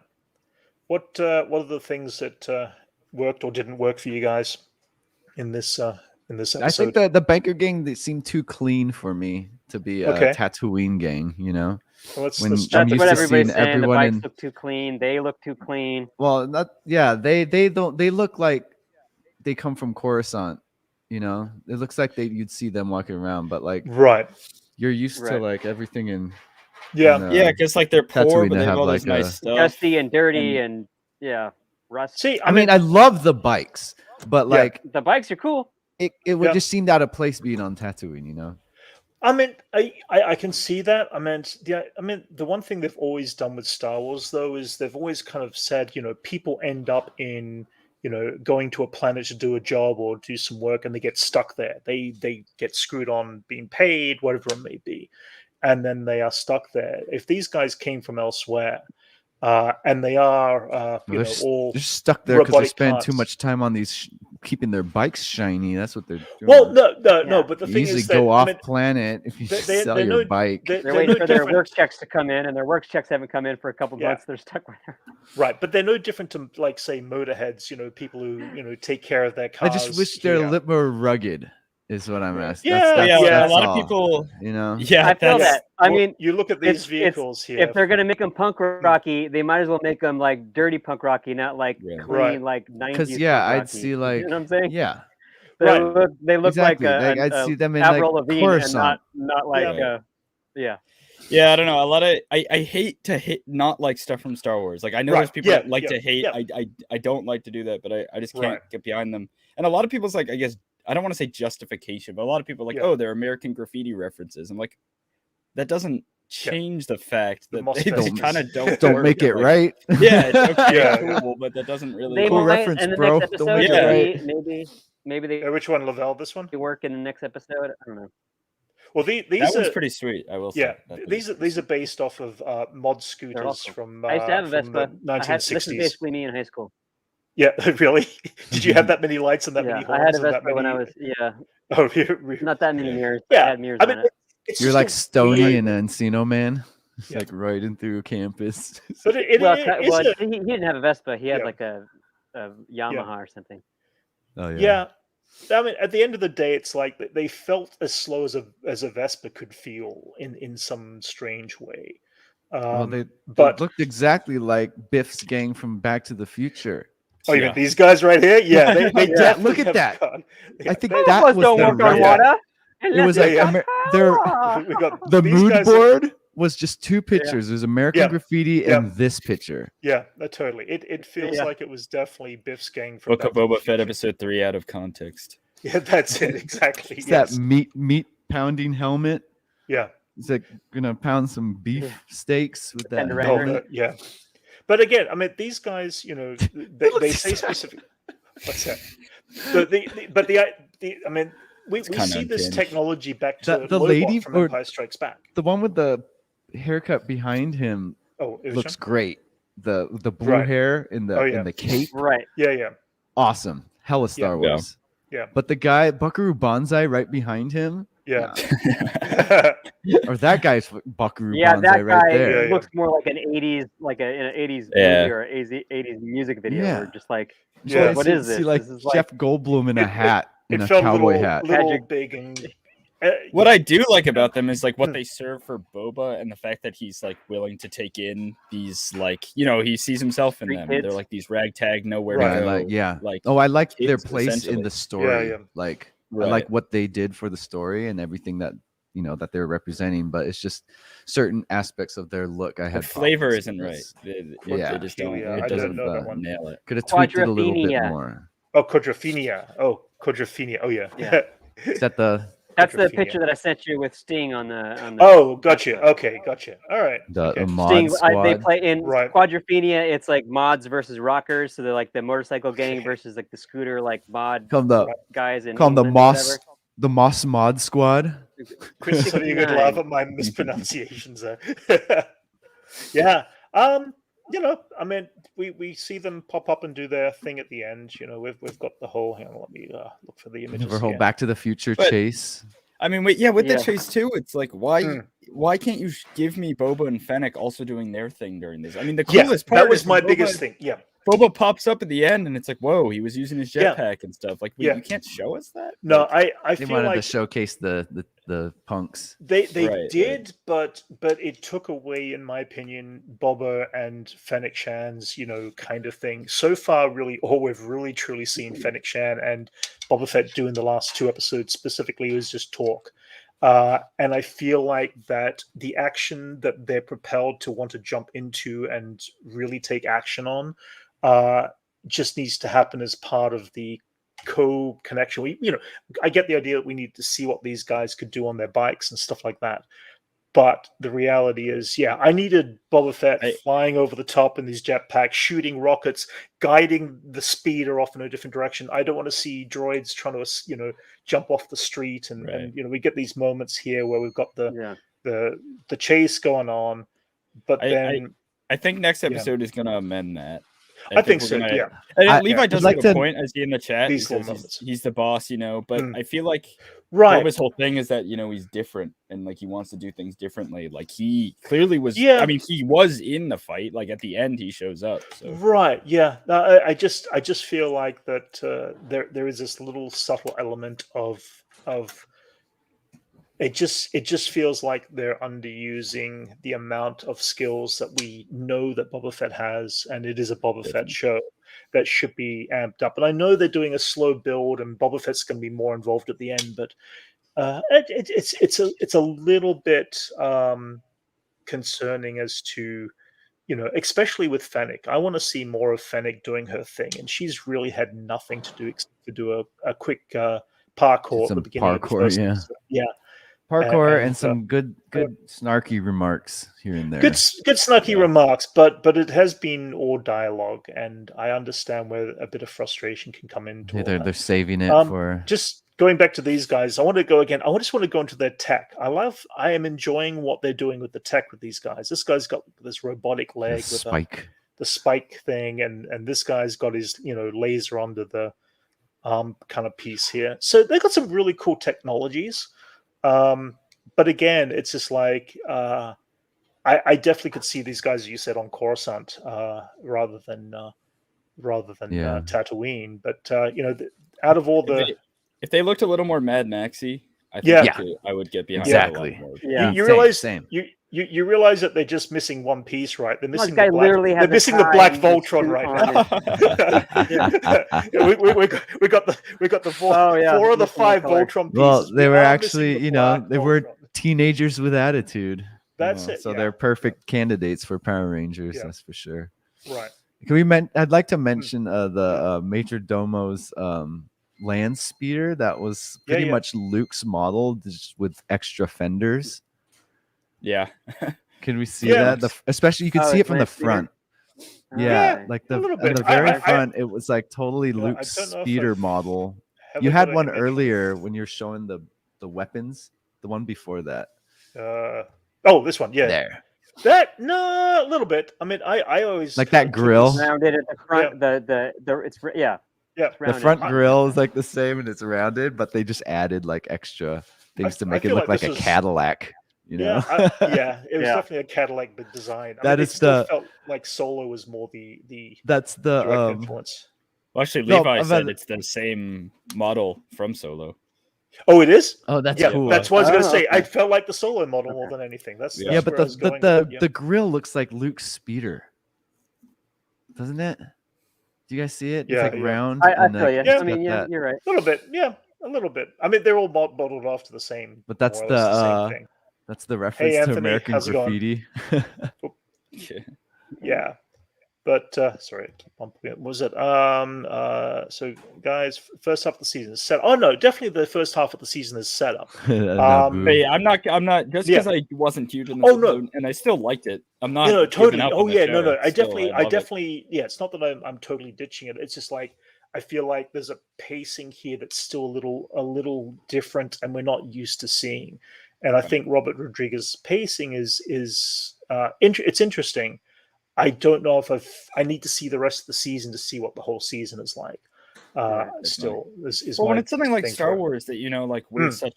What are the things that worked or didn't work for you guys in this episode? I think the biker gang, they seem too clean for me to be a Tatooine gang, you know. Well, that's what everybody's saying. The bikes look too clean. They look too clean. Well, they don't. They look like they come from Coruscant. You know, it looks like you'd see them walking around, but like you're used to like everything in. Because like they're poor, but they have all this nice stuff. Dusty and dirty and rust. See, I mean, I love the bikes, but like the bikes are cool. It would just seem out of place being on Tatooine, you know. I mean, I can see that. I mean, the one thing they've always done with Star Wars, though, is they've always kind of said, you know, people end up in, you know, going to a planet to do a job or do some work, and they get stuck there. They get screwed on being paid, whatever it may be, and then they are stuck there. If these guys came from elsewhere, and they are, they're all stuck there because they spend too much time on these keeping their bikes shiny. That's what they're doing. Well, no. But the thing usually is, go off planet if you sell your bike. They're waiting for their work checks to come in, and their work checks haven't come in for a couple months. They're stuck with her. Right, but they're no different to, like, say, motorheads. You know, people who take care of their cars. I just wish they're a little more rugged. Is what I'm asking. A lot of people, you know. Yeah, I feel that. I mean, you look at these vehicles here. If they're gonna make them punk rocky, they might as well make them like dirty punk rocky, not like clean like 90s. Because I'd see like, you know what I'm saying? Yeah. They look exactly. like I'd see them in Avril like Lavigne Coruscant. and not like Yeah, I don't know. A lot of I hate to not like stuff from Star Wars. Like I know there's people that like to hate. I don't like to do that, but I just can't get behind them. And a lot of people's like, I guess, I don't want to say justification, but a lot of people are like, oh, they're American graffiti references. I'm like, that doesn't change the fact that they kind of don't make it right. Yeah, it's okay, cool, but that doesn't really cool reference, bro. Don't make it right. Maybe they. Which one, Lavelle? This one? They work in the next episode. I don't know. Well, these that one's pretty sweet. I will say. Yeah, these are based off of mod scooters from. I used to have a Vespa. 1960s. This is basically me in high school. Yeah, really? Did you have that many lights and that many horns? I had a Vespa when I was Oh, not that many mirrors. Yeah, I had mirrors on it. You're like Stoney and Encino Man. It's like riding through campus. But he didn't have a Vespa. He had like a Yamaha or something. Oh yeah. Yeah. I mean, at the end of the day, it's like they felt as slow as a Vespa could feel in some strange way. They looked exactly like Biff's gang from Back to the Future. Oh, you mean these guys right here? Yeah, they definitely look at that. I think that was water. It was like the mood board was just two pictures. There's American Graffiti and this picture. Yeah, totally. It feels like it was definitely Biff's gang from Book of Boba Fett episode 3 out of context. Yeah, that's it exactly. It's that meat pounding helmet. Yeah, it's like gonna pound some beef steaks with that helmet. Yeah. But again, I mean, these guys, you know, they say specific. What's that? I mean, we see this technology back to the lady from Empire Strikes Back. The one with the haircut behind him looks great. The blue hair in the cape. Right. Yeah. Awesome. Hella Star Wars. Yeah. But the guy, Buckaroo Banzai, right behind him. Yeah. Or that guy's Buckaroo Banzai that right guy there. Looks more like an 80s, like an 80s movie or 80s music video. Yeah. Or just like, what is this? See, like this is Jeff Goldblum in a hat, in a felt cowboy hat. Little big and. What I do like about them is like what they serve for Boba and the fact that he's like willing to take in these, like, you know, he sees himself in them. They're like these ragtag nowhere to go. I like their place in the story. Yeah. Like I like what they did for the story and everything that that they're representing, but it's just certain aspects of their look. I had flavor isn't right. They just don't. It doesn't nail it. Could have tweaked it a little bit more. Oh, Quadrophenia. Oh, yeah. Is that the That's the picture that I sent you with Sting on the Oh, gotcha. Okay, gotcha. All right. The mod Sting, squad. they play in Right. Quadrophenia. It's like mods versus rockers, so they're like the motorcycle gang versus like the scooter like mod guys in call them the Mos Mod Squad. Chris, so you could laugh at my mispronunciations there. Yeah. You know, I mean, we see them pop up and do their thing at the end. You know, we've got the whole. Hang on, let me look for the images. Never whole Back to the Future chase. I mean, with the chase too, it's like why can't you give me Boba and Fennec also doing their thing during this? I mean, the coolest part that was my biggest thing. Yeah. Boba pops up at the end, and it's like, whoa, he was using his jetpack and stuff. Like, you can't show us that. No, like, I they feel wanted like to showcase the punks. They did, but it took away, in my opinion, Boba and Fennec Shan's, you know, kind of thing. So far, really, all we've really truly seen Fennec Shan and Boba Fett do in the last 2 episodes specifically was just talk. And I feel like that the action that they're propelled to want to jump into and really take action on just needs to happen as part of the co-connection. I get the idea that we need to see what these guys could do on their bikes and stuff like that. But the reality is, I needed Boba Fett flying over the top in these jetpacks, shooting rockets, guiding the speeder off in a different direction. I don't want to see droids trying to, jump off the street. And we get these moments here where we've got the chase going on. But I think next episode is going to amend that. I think so, yeah. And Levi does have a point, as he in the chat. He's the boss, but I feel like Boba's whole thing is that, he's different and like he wants to do things differently. Like he clearly was, I mean, he was in the fight. Like at the end, he shows up. So. Right, yeah. I just feel like that there is this little subtle element of it just feels like they're underusing the amount of skills that we know that Boba Fett has, and it is a Boba Fett show that should be amped up. And I know they're doing a slow build, and Boba Fett's going to be more involved at the end, but it's a little bit concerning as to, especially with Fennec. I want to see more of Fennec doing her thing, and she's really had nothing to do except to do a quick parkour at the beginning of the first episode. Parkour and some good snarky remarks here and there. Good snarky remarks, but it has been all dialogue, and I understand where a bit of frustration can come into. They're saving it for. Just going back to these guys, I want to go again. I just want to go into their tech. I am enjoying what they're doing with the tech with these guys. This guy's got this robotic leg with the spike thing, and this guy's got his laser under the kind of piece here. So they've got some really cool technologies. But again, it's just like I definitely could see these guys, as you said, on Coruscant rather than Tatooine. But out of all if they looked a little more Mad Maxy, I think I would get behind exactly. You realize you realize that they're just missing one piece, right? They're missing the black Voltron right now. we got the four of the 5 Voltron pieces. Well, they were actually, they were teenagers with attitude. That's it. So they're perfect candidates for Power Rangers. That's for sure. Right. I'd like to mention the Major Domo's land speeder that was pretty much Luke's model, just with extra fenders. Yeah. Can we see that? Especially you can see it from the front. Like the very front, it was like totally Luke's speeder model. You had one earlier when you're showing the weapons. The one before that. This one, yeah. There. A little bit. I mean, I always like that grill rounded at the front. The front grill is like the same and it's rounded, but they just added like extra things to make it look like a Cadillac. It was definitely a Cadillac design. It still felt like Solo was more the that's the influence. Well, actually, Levi said it's the same model from Solo. Oh, it is? Oh, that's cool. That's what I was going to say. I felt like the Solo model more than anything. But the grill looks like Luke's speeder, doesn't it? Do you guys see it? Yeah, it's like round. I feel you. I mean, you're right. A little bit. Yeah, a little bit. I mean, they're all modeled off to the same. But that's the same thing. That's the reference to American Graffiti. Yeah. But sorry, I keep on putting it. What was it? So guys, first half of the season is set. Oh no, definitely the first half of the season is set up. Hey, I'm not just because I wasn't huge in this episode, and I still liked it. I'm not totally. Up on the show. I definitely yeah, it's not that I'm totally ditching it. It's just like I feel like there's a pacing here that's still a little different, and we're not used to seeing. And I think Robert Rodriguez's pacing is it's interesting. I don't know if I need to see the rest of the season to see what the whole season is like. Still, is when it's something like Star Wars that like we're such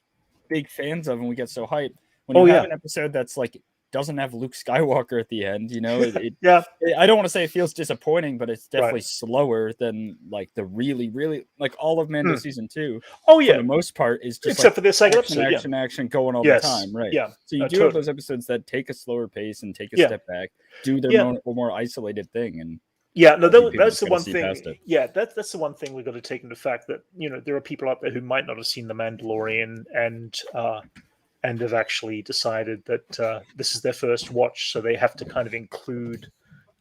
big fans of and we get so hyped. When you have an episode that's like doesn't have Luke Skywalker at the end, I don't want to say it feels disappointing, but it's definitely slower than like the really like all of Mando season 2. Oh yeah, for the most part is just except for the second episode, action going all the time, right? Yeah, so you do have those episodes that take a slower pace and take a step back, do their more isolated thing, and that's the one thing. Yeah, that's the one thing we've got to take into fact that there are people out there who might not have seen The Mandalorian and have actually decided that this is their first watch, so they have to kind of include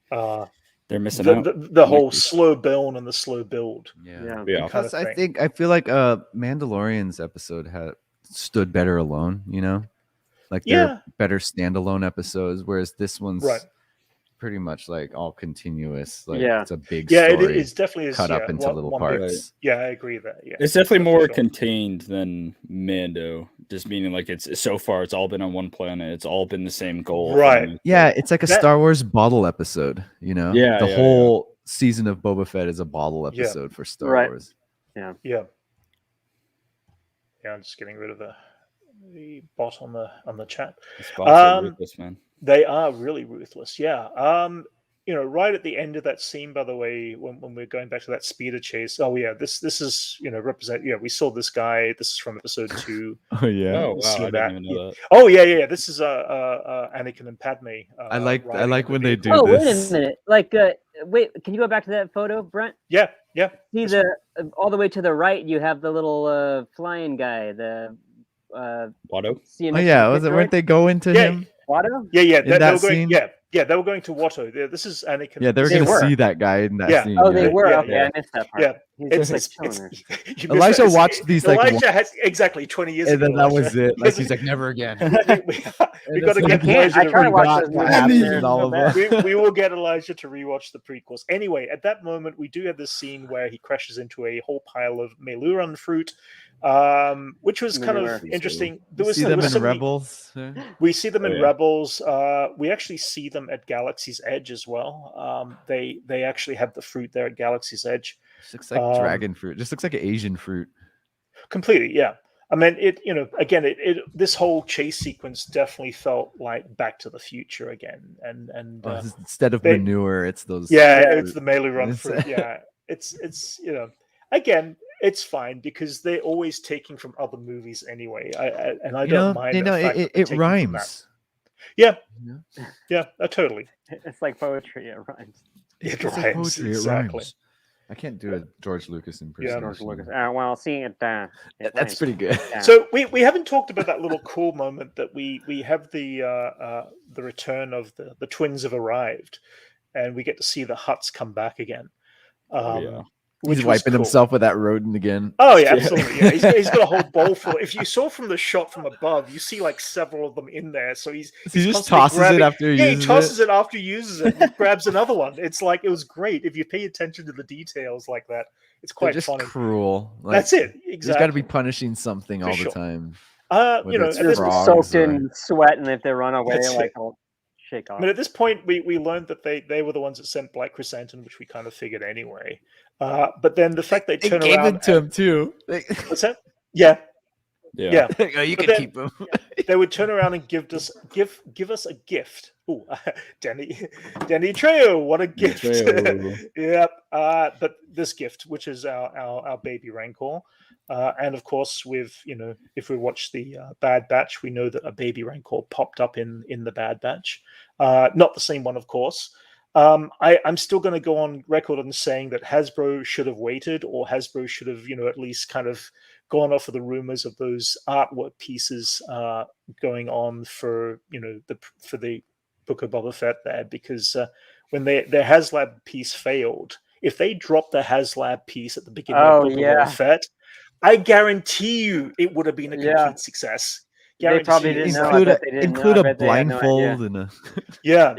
they're missing out the whole slow burn and the slow build. Because I feel like Mandalorian's episode stood better alone, like they're better standalone episodes, whereas this one's pretty much like all continuous. Like it's a big story. It's definitely cut up into little parts. Yeah, I agree that. Yeah, it's definitely more contained than Mando. Just meaning like it's so far it's all been on one planet. It's all been the same goal. Right. Yeah, it's like a Star Wars bottle episode. Yeah. The whole season of Boba Fett is a bottle episode for Star Wars. Yeah. I'm just getting rid of the bot on the chat. Ruthless, man. They are really ruthless. Yeah. Right at the end of that scene, by the way, when we're going back to that speeder chase. Oh yeah, this is represent. Yeah, we saw this guy. This is from episode 2. Oh yeah. Oh wow, I didn't even know that. Oh yeah. This is Anakin and Padme. I like when they do this. Oh wait a minute. Like wait, can you go back to that photo, Brent? Yeah. See all the way to the right. You have the little flying guy. The Watto. Oh yeah, weren't they going to him? Watto? Yeah. That scene? They were going to Watto. This is Anakin. Yeah, they were going to see that guy in that scene. Oh, they were. Okay, I missed that part. Yeah, Elijah watched these like Elijah has exactly 20 years ago. And then that was it. Like he's like, never again. we got to get Elijah. I try to watch those we will get Elijah to rewatch the prequels. Anyway, at that moment, we do have this scene where he crashes into a whole pile of Meluran fruit, which was kind of interesting. We see them in Rebels. We see them in Rebels. We actually see them at Galaxy's Edge as well. They actually have the fruit there at Galaxy's Edge. It looks like dragon fruit. Just looks like an Asian fruit. Completely, yeah. I mean, this whole chase sequence definitely felt like Back to the Future again, and instead of manure, it's those. Yeah, it's the Meluran fruit. Yeah, it's again, it's fine because they're always taking from other movies anyway. I don't mind. It rhymes. Yeah, totally. It's like poetry. It rhymes. It rhymes exactly. I can't do a George Lucas impersonation. Yeah, George Lucas. Well, seeing it. That's pretty good. Yeah. So we haven't talked about that little cool moment that we have the return of the twins have arrived, and we get to see the Hutts come back again. He's wiping himself with that rodent again. Oh yeah, absolutely. Yeah. He's got a whole bowl full. If you saw from the shot from above, you see like several of them in there. So he just tosses it after he uses it. He tosses it after he uses it. And grabs another one. It's like it was great. If you pay attention to the details like that, it's quite just funny. Cruel. That's it. Exactly. He's got to be punishing something all the time. It's soaked in sweat, and if they run away, I'll shake off. I mean, at this point, we learned that they were the ones that sent Black Chrysanthemum, which we kind of figured anyway. But then the fact they turn gave around it to him too. What's that? Yeah. Oh, you can keep him. They would turn around and give us a gift. Ooh, Danny Trejo, what a gift! Yep. But this gift, which is our baby Rancor, and of course, if we watch the Bad Batch, we know that a baby Rancor popped up in the Bad Batch. Not the same one, of course. I'm still going to go on record on saying that Hasbro should have waited, or Hasbro should have, at least kind of gone off of the rumors of those artwork pieces going on for the Book of Boba Fett there, because when their HasLab piece failed, if they dropped the HasLab piece at the beginning of Book of Boba Fett, I guarantee you it would have been a complete success. They probably didn't include a blindfold and a yeah.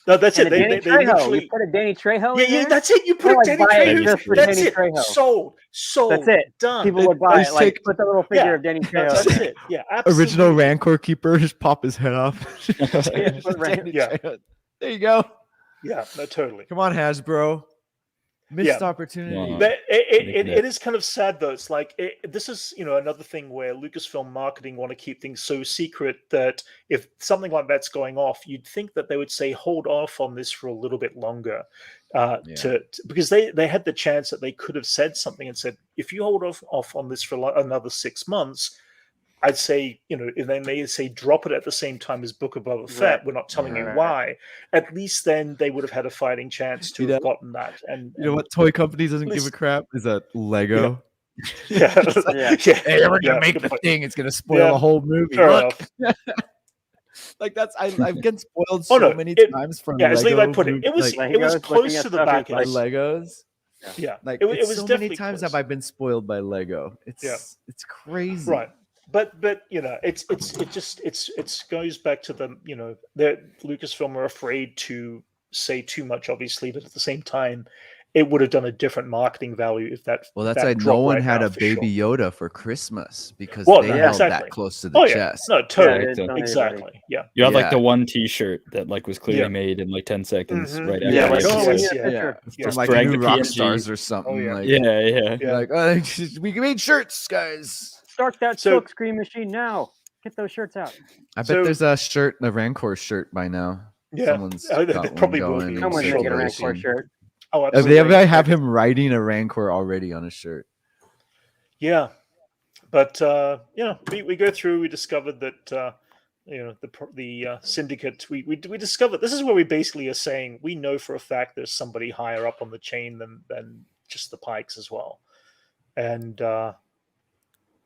No, that's and it. They literally you put a Danny Trejo. Yeah, that's it. You put a Danny Trejo. That's it. Sold. That's it. Done. People would buy it. Like put the little figure of Danny Trejo. That's it. Yeah, absolutely. Original Rancor keeper, just pop his head off. There you go. Yeah, no, totally. Come on, Hasbro. Missed opportunity. Wow. But it is kind of sad though. It's like this is another thing where Lucasfilm marketing want to keep things so secret that if something like that's going off, you'd think that they would say hold off on this for a little bit longer, because they had the chance that they could have said something and said, if you hold off on this for another 6 months, I'd say, if then they say drop it at the same time as Book of Boba Fett, we're not telling you why. At least then they would have had a fighting chance to have gotten that. And you know what toy company doesn't give a crap? Is that Lego. Hey, we're gonna make the thing. It's gonna spoil the whole movie. Look. Like that's I've been spoiled so many times from as Levi put it, it was close to the back by Legos. Like it was so many times have I been spoiled by Lego. It's crazy. Right. But it goes back to the that Lucasfilm are afraid to say too much, obviously, but at the same time, it would have done a different marketing value if that. Well, that's why no one had a baby Yoda for Christmas because they held that close to the chest. No, totally, exactly. Yeah, you had like the one T-shirt that like was clearly made in like 10 seconds, right? From like new rock stars or something. Like we made shirts, guys. Start that silk screen machine now. Get those shirts out. I bet there's a shirt, a Rancor shirt by now. Yeah, someone's probably someone's gonna get a Rancor shirt. Oh, absolutely. They have him riding a Rancor already on a shirt. Yeah, but we go through. We discovered that the syndicate. We discovered this is where we basically are saying we know for a fact there's somebody higher up on the chain than just the Pikes as well, and.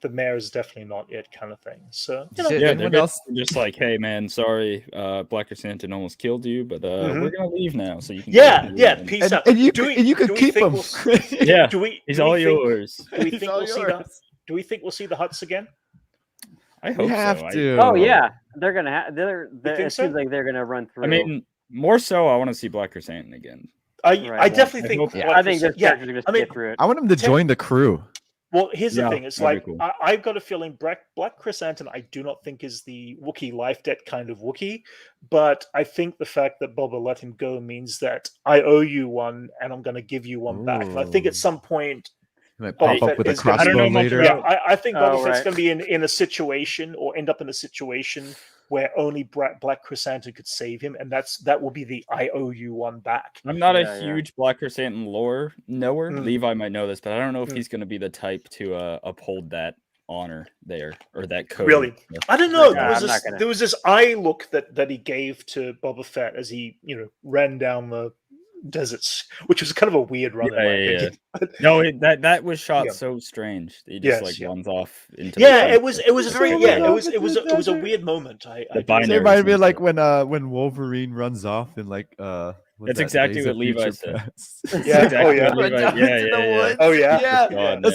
The mayor is definitely not it, kind of thing. So they're just like, hey man, sorry, Black Chrysanthemum almost killed you, but we're gonna leave now, so you can peace out. And you could keep him. He's all yours. Do we think we'll see the Hutts again? I hope so. To. Oh yeah, they're gonna have. It seems like they're gonna run through. I mean, more so, I want to see Black Chrysanthemum again. I definitely think. I think this character's gonna get through it. I want him to join the crew. Well, here's the thing. It's like, cool. I've got a feeling Black Chrysanthemum, I do not think is the Wookiee life debt kind of Wookiee, but I think the fact that Boba let him go means that I owe you one and I'm going to give you one back. And I think at some point, he might pop up with a crossbow later. Yeah, I think Boba Fett's going to be in a situation or end up in a situation where only Black Chrysanthemum could save him, and that will be the I owe you one back. I'm not a huge Black Chrysanthemum lore knower. Levi might know this, but I don't know if he's going to be the type to uphold that honor there or that code. Really, I don't know. There was this eye look that he gave to Boba Fett as he ran down the deserts, which was kind of a weird run. No, that was shot so strange. He just runs off into it was a weird moment. It reminded me of like when Wolverine runs off and like that's exactly what Levi said. That's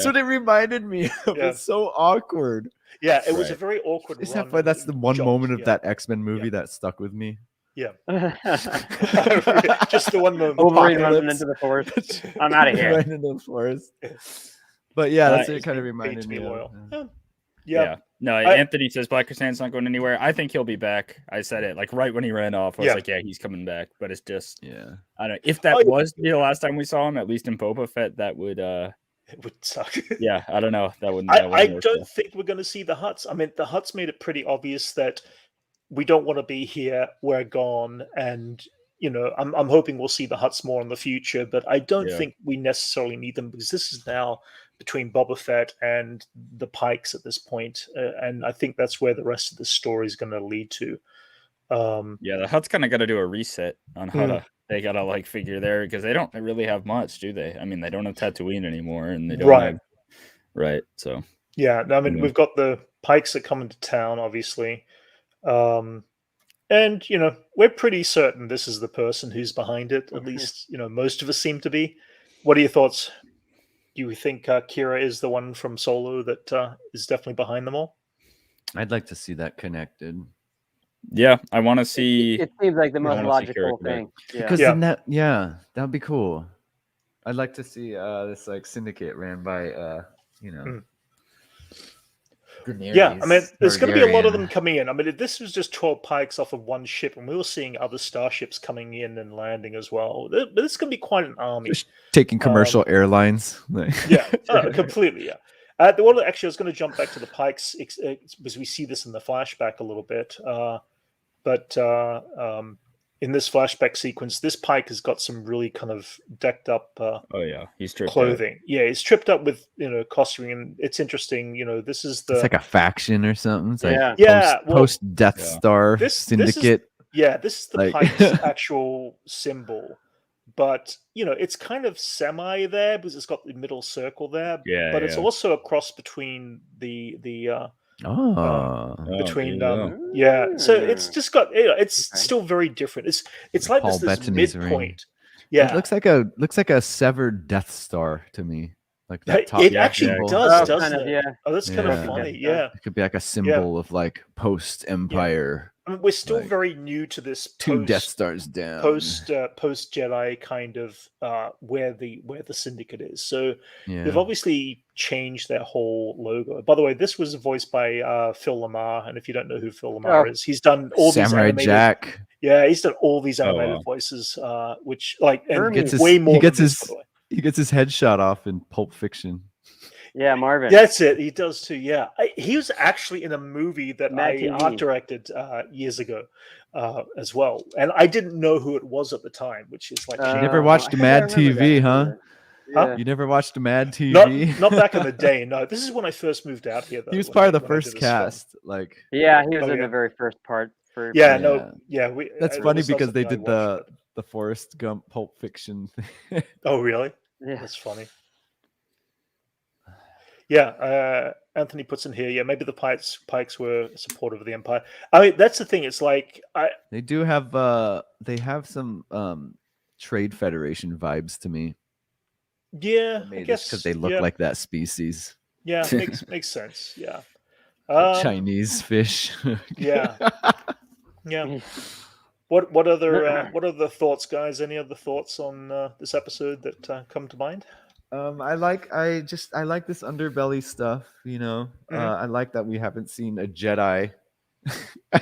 what it reminded me of. It's so awkward. Yeah, it was a very awkward run. That's the one moment of that X-Men movie that stuck with me. Yeah, just the one moment. Wolverine running into the forest. I'm out of here. Running into the forest. But that's what it kind of reminded me of. Yeah. No, Anthony says Black Chrysanthemum's not going anywhere. I think he'll be back. I said it like right when he ran off. I was like, he's coming back. But it's just, I don't know. If that was the last time we saw him, at least in Boba Fett, that would it would suck. Yeah, I don't know. That wouldn't. I don't think we're going to see the Hutts. I mean, the Hutts made it pretty obvious that we don't want to be here. We're gone, and I'm hoping we'll see the Hutts more in the future. But I don't think we necessarily need them because this is now between Boba Fett and the Pikes at this point, and I think that's where the rest of the story is going to lead to. The Hutts kind of got to do a reset on how they got to like figure there because they don't really have much, do they? I mean, they don't have Tatooine anymore, and they don't have So I mean, we've got the Pikes that come into town, obviously. And we're pretty certain this is the person who's behind it. At least most of us seem to be. What are your thoughts? Do you think Kira is the one from Solo that is definitely behind them all? I'd like to see that connected. Yeah, I want to see. It seems like the most wanna see logical Kira thing. Because then that'd be cool. I'd like to see this like syndicate ran by Yeah, I mean, there's going to be a lot of Targaryen. them coming in. I mean, this was just 12 pikes off of one ship, and we were seeing other starships coming in and landing as well. But this is going to be quite an army. Just taking commercial airlines. Yeah, completely, yeah. The one actually, I was going to jump back to the pikes because we see this in the flashback a little bit. But in this flashback sequence, this pike has got some really kind of decked up he's stripped clothing. Yeah, he's tripped up with costuming, and it's interesting. This is it's like a faction or something. It's like post Death Star syndicate. This is the pike's actual symbol. But it's kind of semi there because it's got the middle circle there. Yeah, but it's also a cross between the between so it's just got it's still very different. It's like Paul this Bettany's midpoint. ring. Yeah, it looks like a severed Death Star to me. Like that top. It actually does, doesn't it? Yeah. Oh, that's kind of funny. Yeah, it could be like a symbol of like post Empire. I mean, we're still very new to this two Death Stars down post Jedi kind of where the syndicate is. So they've obviously changed their whole logo. By the way, this was voiced by Phil Lamar, and if you don't know who Phil Lamar is, he's done all Samurai these animated, Jack. Yeah, he's done all these animated voices, which and gets way more. He gets his headshot off in Pulp Fiction. Yeah, Marvin. That's it. He does too. Yeah, he was actually in a movie that I art directed years ago as well, and I didn't know who it was at the time. Which is like, you never watched Mad TV, huh? Yeah. You never watched Mad TV? Not back in the day. No, this is when I first moved out here. Though, he was part of the first cast. Like, he was in the very first part. That's funny because they did the Forrest Gump Pulp Fiction thing. Oh, really? Yeah, that's funny. Yeah, Anthony puts in here. Yeah, maybe the Pikes were supportive of the Empire. I mean, that's the thing. It's like they do have they have some Trade Federation vibes to me. Yeah, I guess because they look like that species. Yeah, makes sense. Yeah, Chinese fish. Yeah. What other thoughts, guys? Any other thoughts on this episode that come to mind? I like this underbelly stuff, I like that we haven't seen a Jedi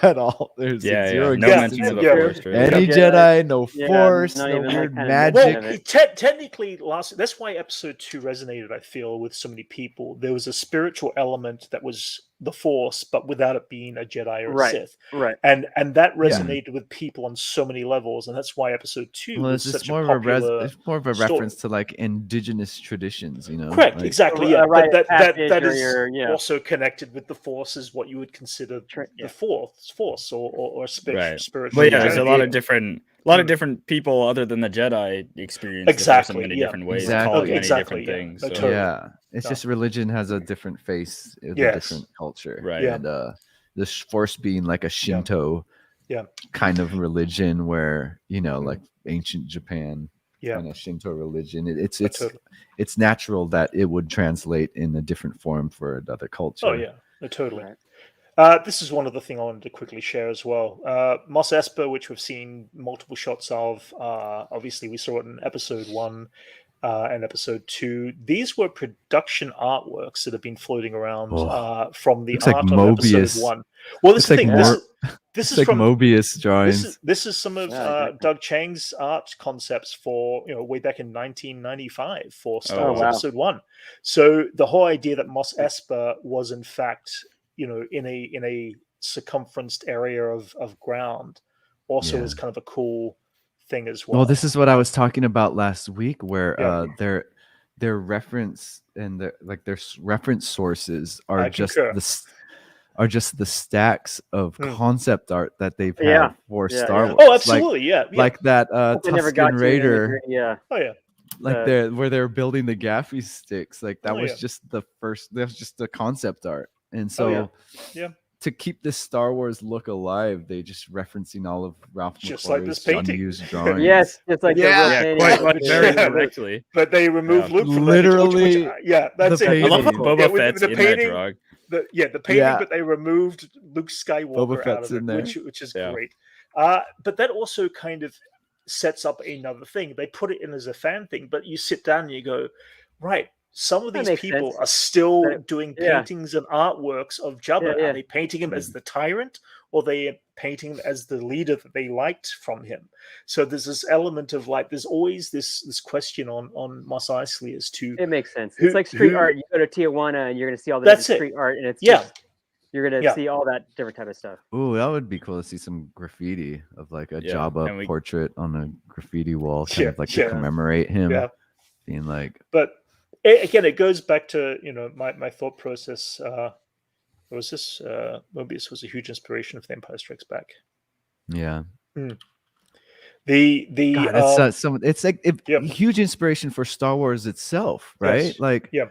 at all. There's zero no mention of the Force. Right? Any Jedi, no Force, no weird magic. Well, technically, that's why episode 2 resonated, I feel, with so many people. There was a spiritual element that was the Force, but without it being a Jedi or a Sith. Right. And that resonated with people on so many levels, and that's why episode 2 was such a popular it's more of a reference to like indigenous traditions, Correct, like, exactly. Yeah, but that is also connected with the Force, is what you would consider the Force or spiritual. Well, there's a lot of different people other than the Jedi experience exactly in many different ways. Exactly. Things. So. Totally. It's just religion has a different face, a different culture, right? And the Force being like a Shinto, kind of religion, where like ancient Japan, kind of Shinto religion. It's natural that it would translate in a different form for another culture. Oh yeah, totally. Right. This is one other thing I wanted to quickly share as well. Mos Espa, which we've seen multiple shots of. Obviously, we saw it in episode 1 and episode 2. These were production artworks that have been floating around from the art like of episode 1. Well, this is the thing. This is like from Mobius drawings. This is some of Doug Chang's art concepts for way back in 1995 for Star Wars episode 1. So the whole idea that Mos Espa was in fact in a circumferenced area of ground also is kind of a cool thing as well. Well, this is what I was talking about last week, where their reference and their reference sources are just the stacks of concept art that they've had for Star Wars. Oh, absolutely, like that Tusken Raider. Where they're building the gaffy sticks. Like that was just the first. That was just the concept art. And so, to keep this Star Wars look alive, they just referencing all of Ralph Just like this McQuarrie's painting. unused drawings. Yes, it's like Yeah, the real quite painting. like very directly. But they removed Luke from literally. that's the it. I love how painting. Boba with Fett's the in painting, that drawing. the painting, Yeah. but they removed Luke Skywalker Boba out Fett's of it, in there. which is Yeah. great. But that also kind of sets up another thing. They put it in as a fan thing, but you sit down and you go, right, some of That these makes people sense. are still That- doing yeah. paintings and artworks of Jabba. Yeah. Are they painting him as the tyrant, or they painting him as the leader that they liked from him? So there's this element of like, there's always this question on Mos Eisley as to It makes sense. Who- It's like street who- art. You go to Tijuana and you're going to see all the That's different it. street art, and it's Yeah. just, you're going to see all that different type of stuff. Ooh, that would be cool to see some graffiti of like a Yeah, Jabba and we- portrait on a graffiti wall, kind Yeah, of like yeah. to commemorate him. Yeah. Being like, But again, it goes back to my thought process. Was this Mobius was a huge inspiration of The Empire Strikes Back. yeah. The God, that's it's like yeah. huge inspiration for Star Wars itself, right? Yes. Like, Yeah.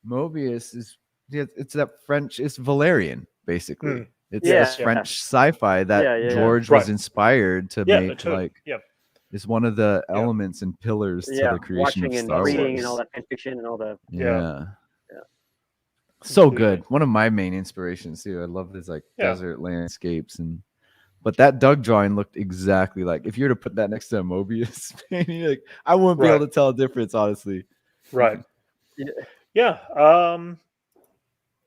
Mobius is it's that French, it's Valerian basically. Mm. It's Yeah, this yeah. French sci-fi that Yeah. George Right. was inspired to Yeah, make. totally. Like, Yeah. is one of the elements and pillars to the creation Watching of and Star reading Wars. and all that fan fiction and all the. Yeah. Yeah. So Completely. good. One of my main inspirations too. I love his like Yeah. desert landscapes but that Doug drawing looked exactly like, if you were to put that next to a Mobius painting, like I wouldn't be Right. able to tell a difference, honestly. Right. Yeah.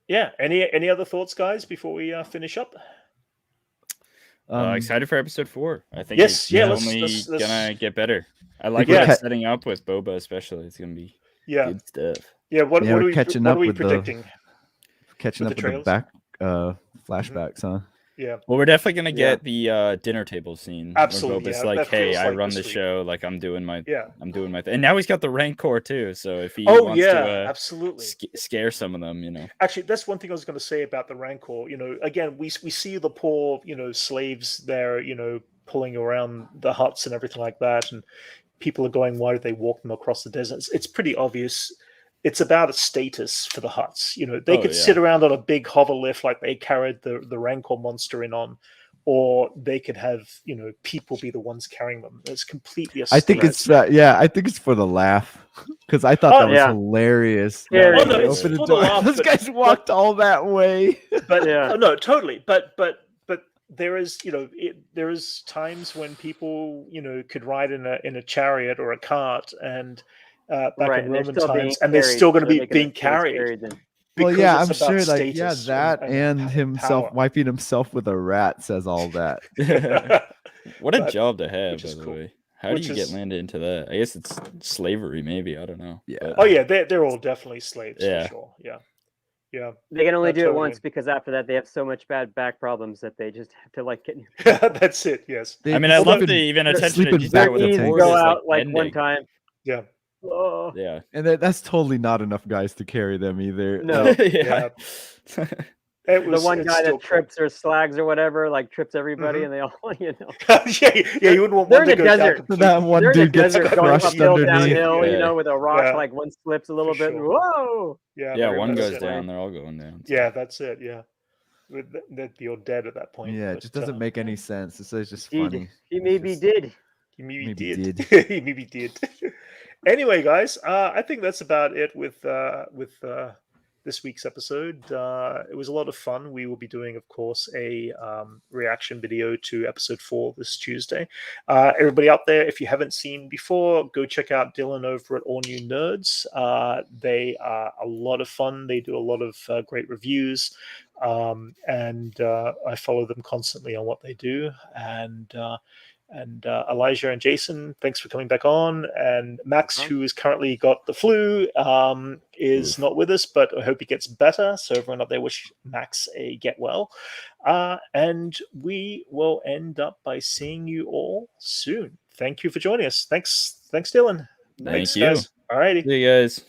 Yeah. Any other thoughts, guys, before we finish up? Excited for episode 4. I think Yes, it's yeah, only let's- gonna get better. I like Yeah. what it's setting up with Boba, especially. It's gonna be Yeah. good stuff. Yeah. What Yeah, are we're we catching what up are we with the- predicting? Catching With up the with the trails? back flashbacks, huh? Yeah. Well, we're definitely gonna Yeah. get the dinner table scene. Absolutely, Where Boba's yeah, like, that "Hey, feels I like run this the week. show. Like, I'm doing my Yeah. thing." And now he's got the Rancor too. So if he Oh wants yeah, to absolutely. scare some of them, Actually, that's one thing I was going to say about the Rancor. Again, we see the poor, slaves there, pulling around the huts and everything like that, and people are going, "Why did they walk them across the desert?" It's pretty obvious. It's about a status for the huts. They could sit around on a big hover lift like they carried the Rancor monster in on, or they could have people be the ones carrying them. It's completely. I think it's I think it's for the laugh, because I thought that was hilarious. Yeah, Oh, no, They it's opened for the the door, laugh, those but- guys walked all that way. But Yeah. oh, no, totally. But there is there is times when people could ride in a chariot or a cart and back Right, in and they're Roman still being times, and they're carried, still going so to be they can being feel carried. scary then. Well, because yeah, I'm it's about sure, like, status that and himself power. wiping himself with a rat says all that. What a But- job to have, which by is the cool. way. How do Which you is- get landed into that? I guess it's slavery, maybe. I don't know. Yeah. but- Oh yeah, they're all definitely slaves Yeah. for sure. Yeah. They can only do it Totally. once, because after that they have so much bad back problems that they just have to like get. That's it. Yes. They I mean, I sleep love in- the even they're attention to sleeping detail back with the the Knees tank. board go is, out like bending. one time. Yeah. Oh. Yeah. And that's totally not enough guys to carry them either. No. yeah. It was, The one it's guy still that trips or slags or whatever, like trips everybody, Mhm. and they all, cool. yeah, you wouldn't want They're one in to the go down desert. completely. That one they're in the dude gets desert going crushed uphill, underneath. downhill, Yeah. with a rock, Yeah. like one slips a little For bit. sure. Whoa! Yeah, Yeah, very one much goes so. down, they're all going down. Yeah, that's it. Yeah, you're dead at that point. Yeah, it but, just doesn't make any sense. It's just Did. funny. He maybe just- did. He maybe Maybe did. did. He maybe did. Anyway, guys, I think that's about it with this week's episode. It was a lot of fun. We will be doing, of course, a reaction video to episode 4 this Tuesday. Everybody out there, if you haven't seen before, go check out Dylon over at All New Nerds. They are a lot of fun. They do a lot of great reviews, and I follow them constantly on what they do. And Elijah and Jason, thanks for coming back on. And Max, who has currently got the flu, is not with us, but I hope he gets better. So everyone out there, wish Max a get well. And we will end up by seeing you all soon. Thank you for joining us. Thanks, Dylan. Thank Thanks, you. guys. All righty. See you guys.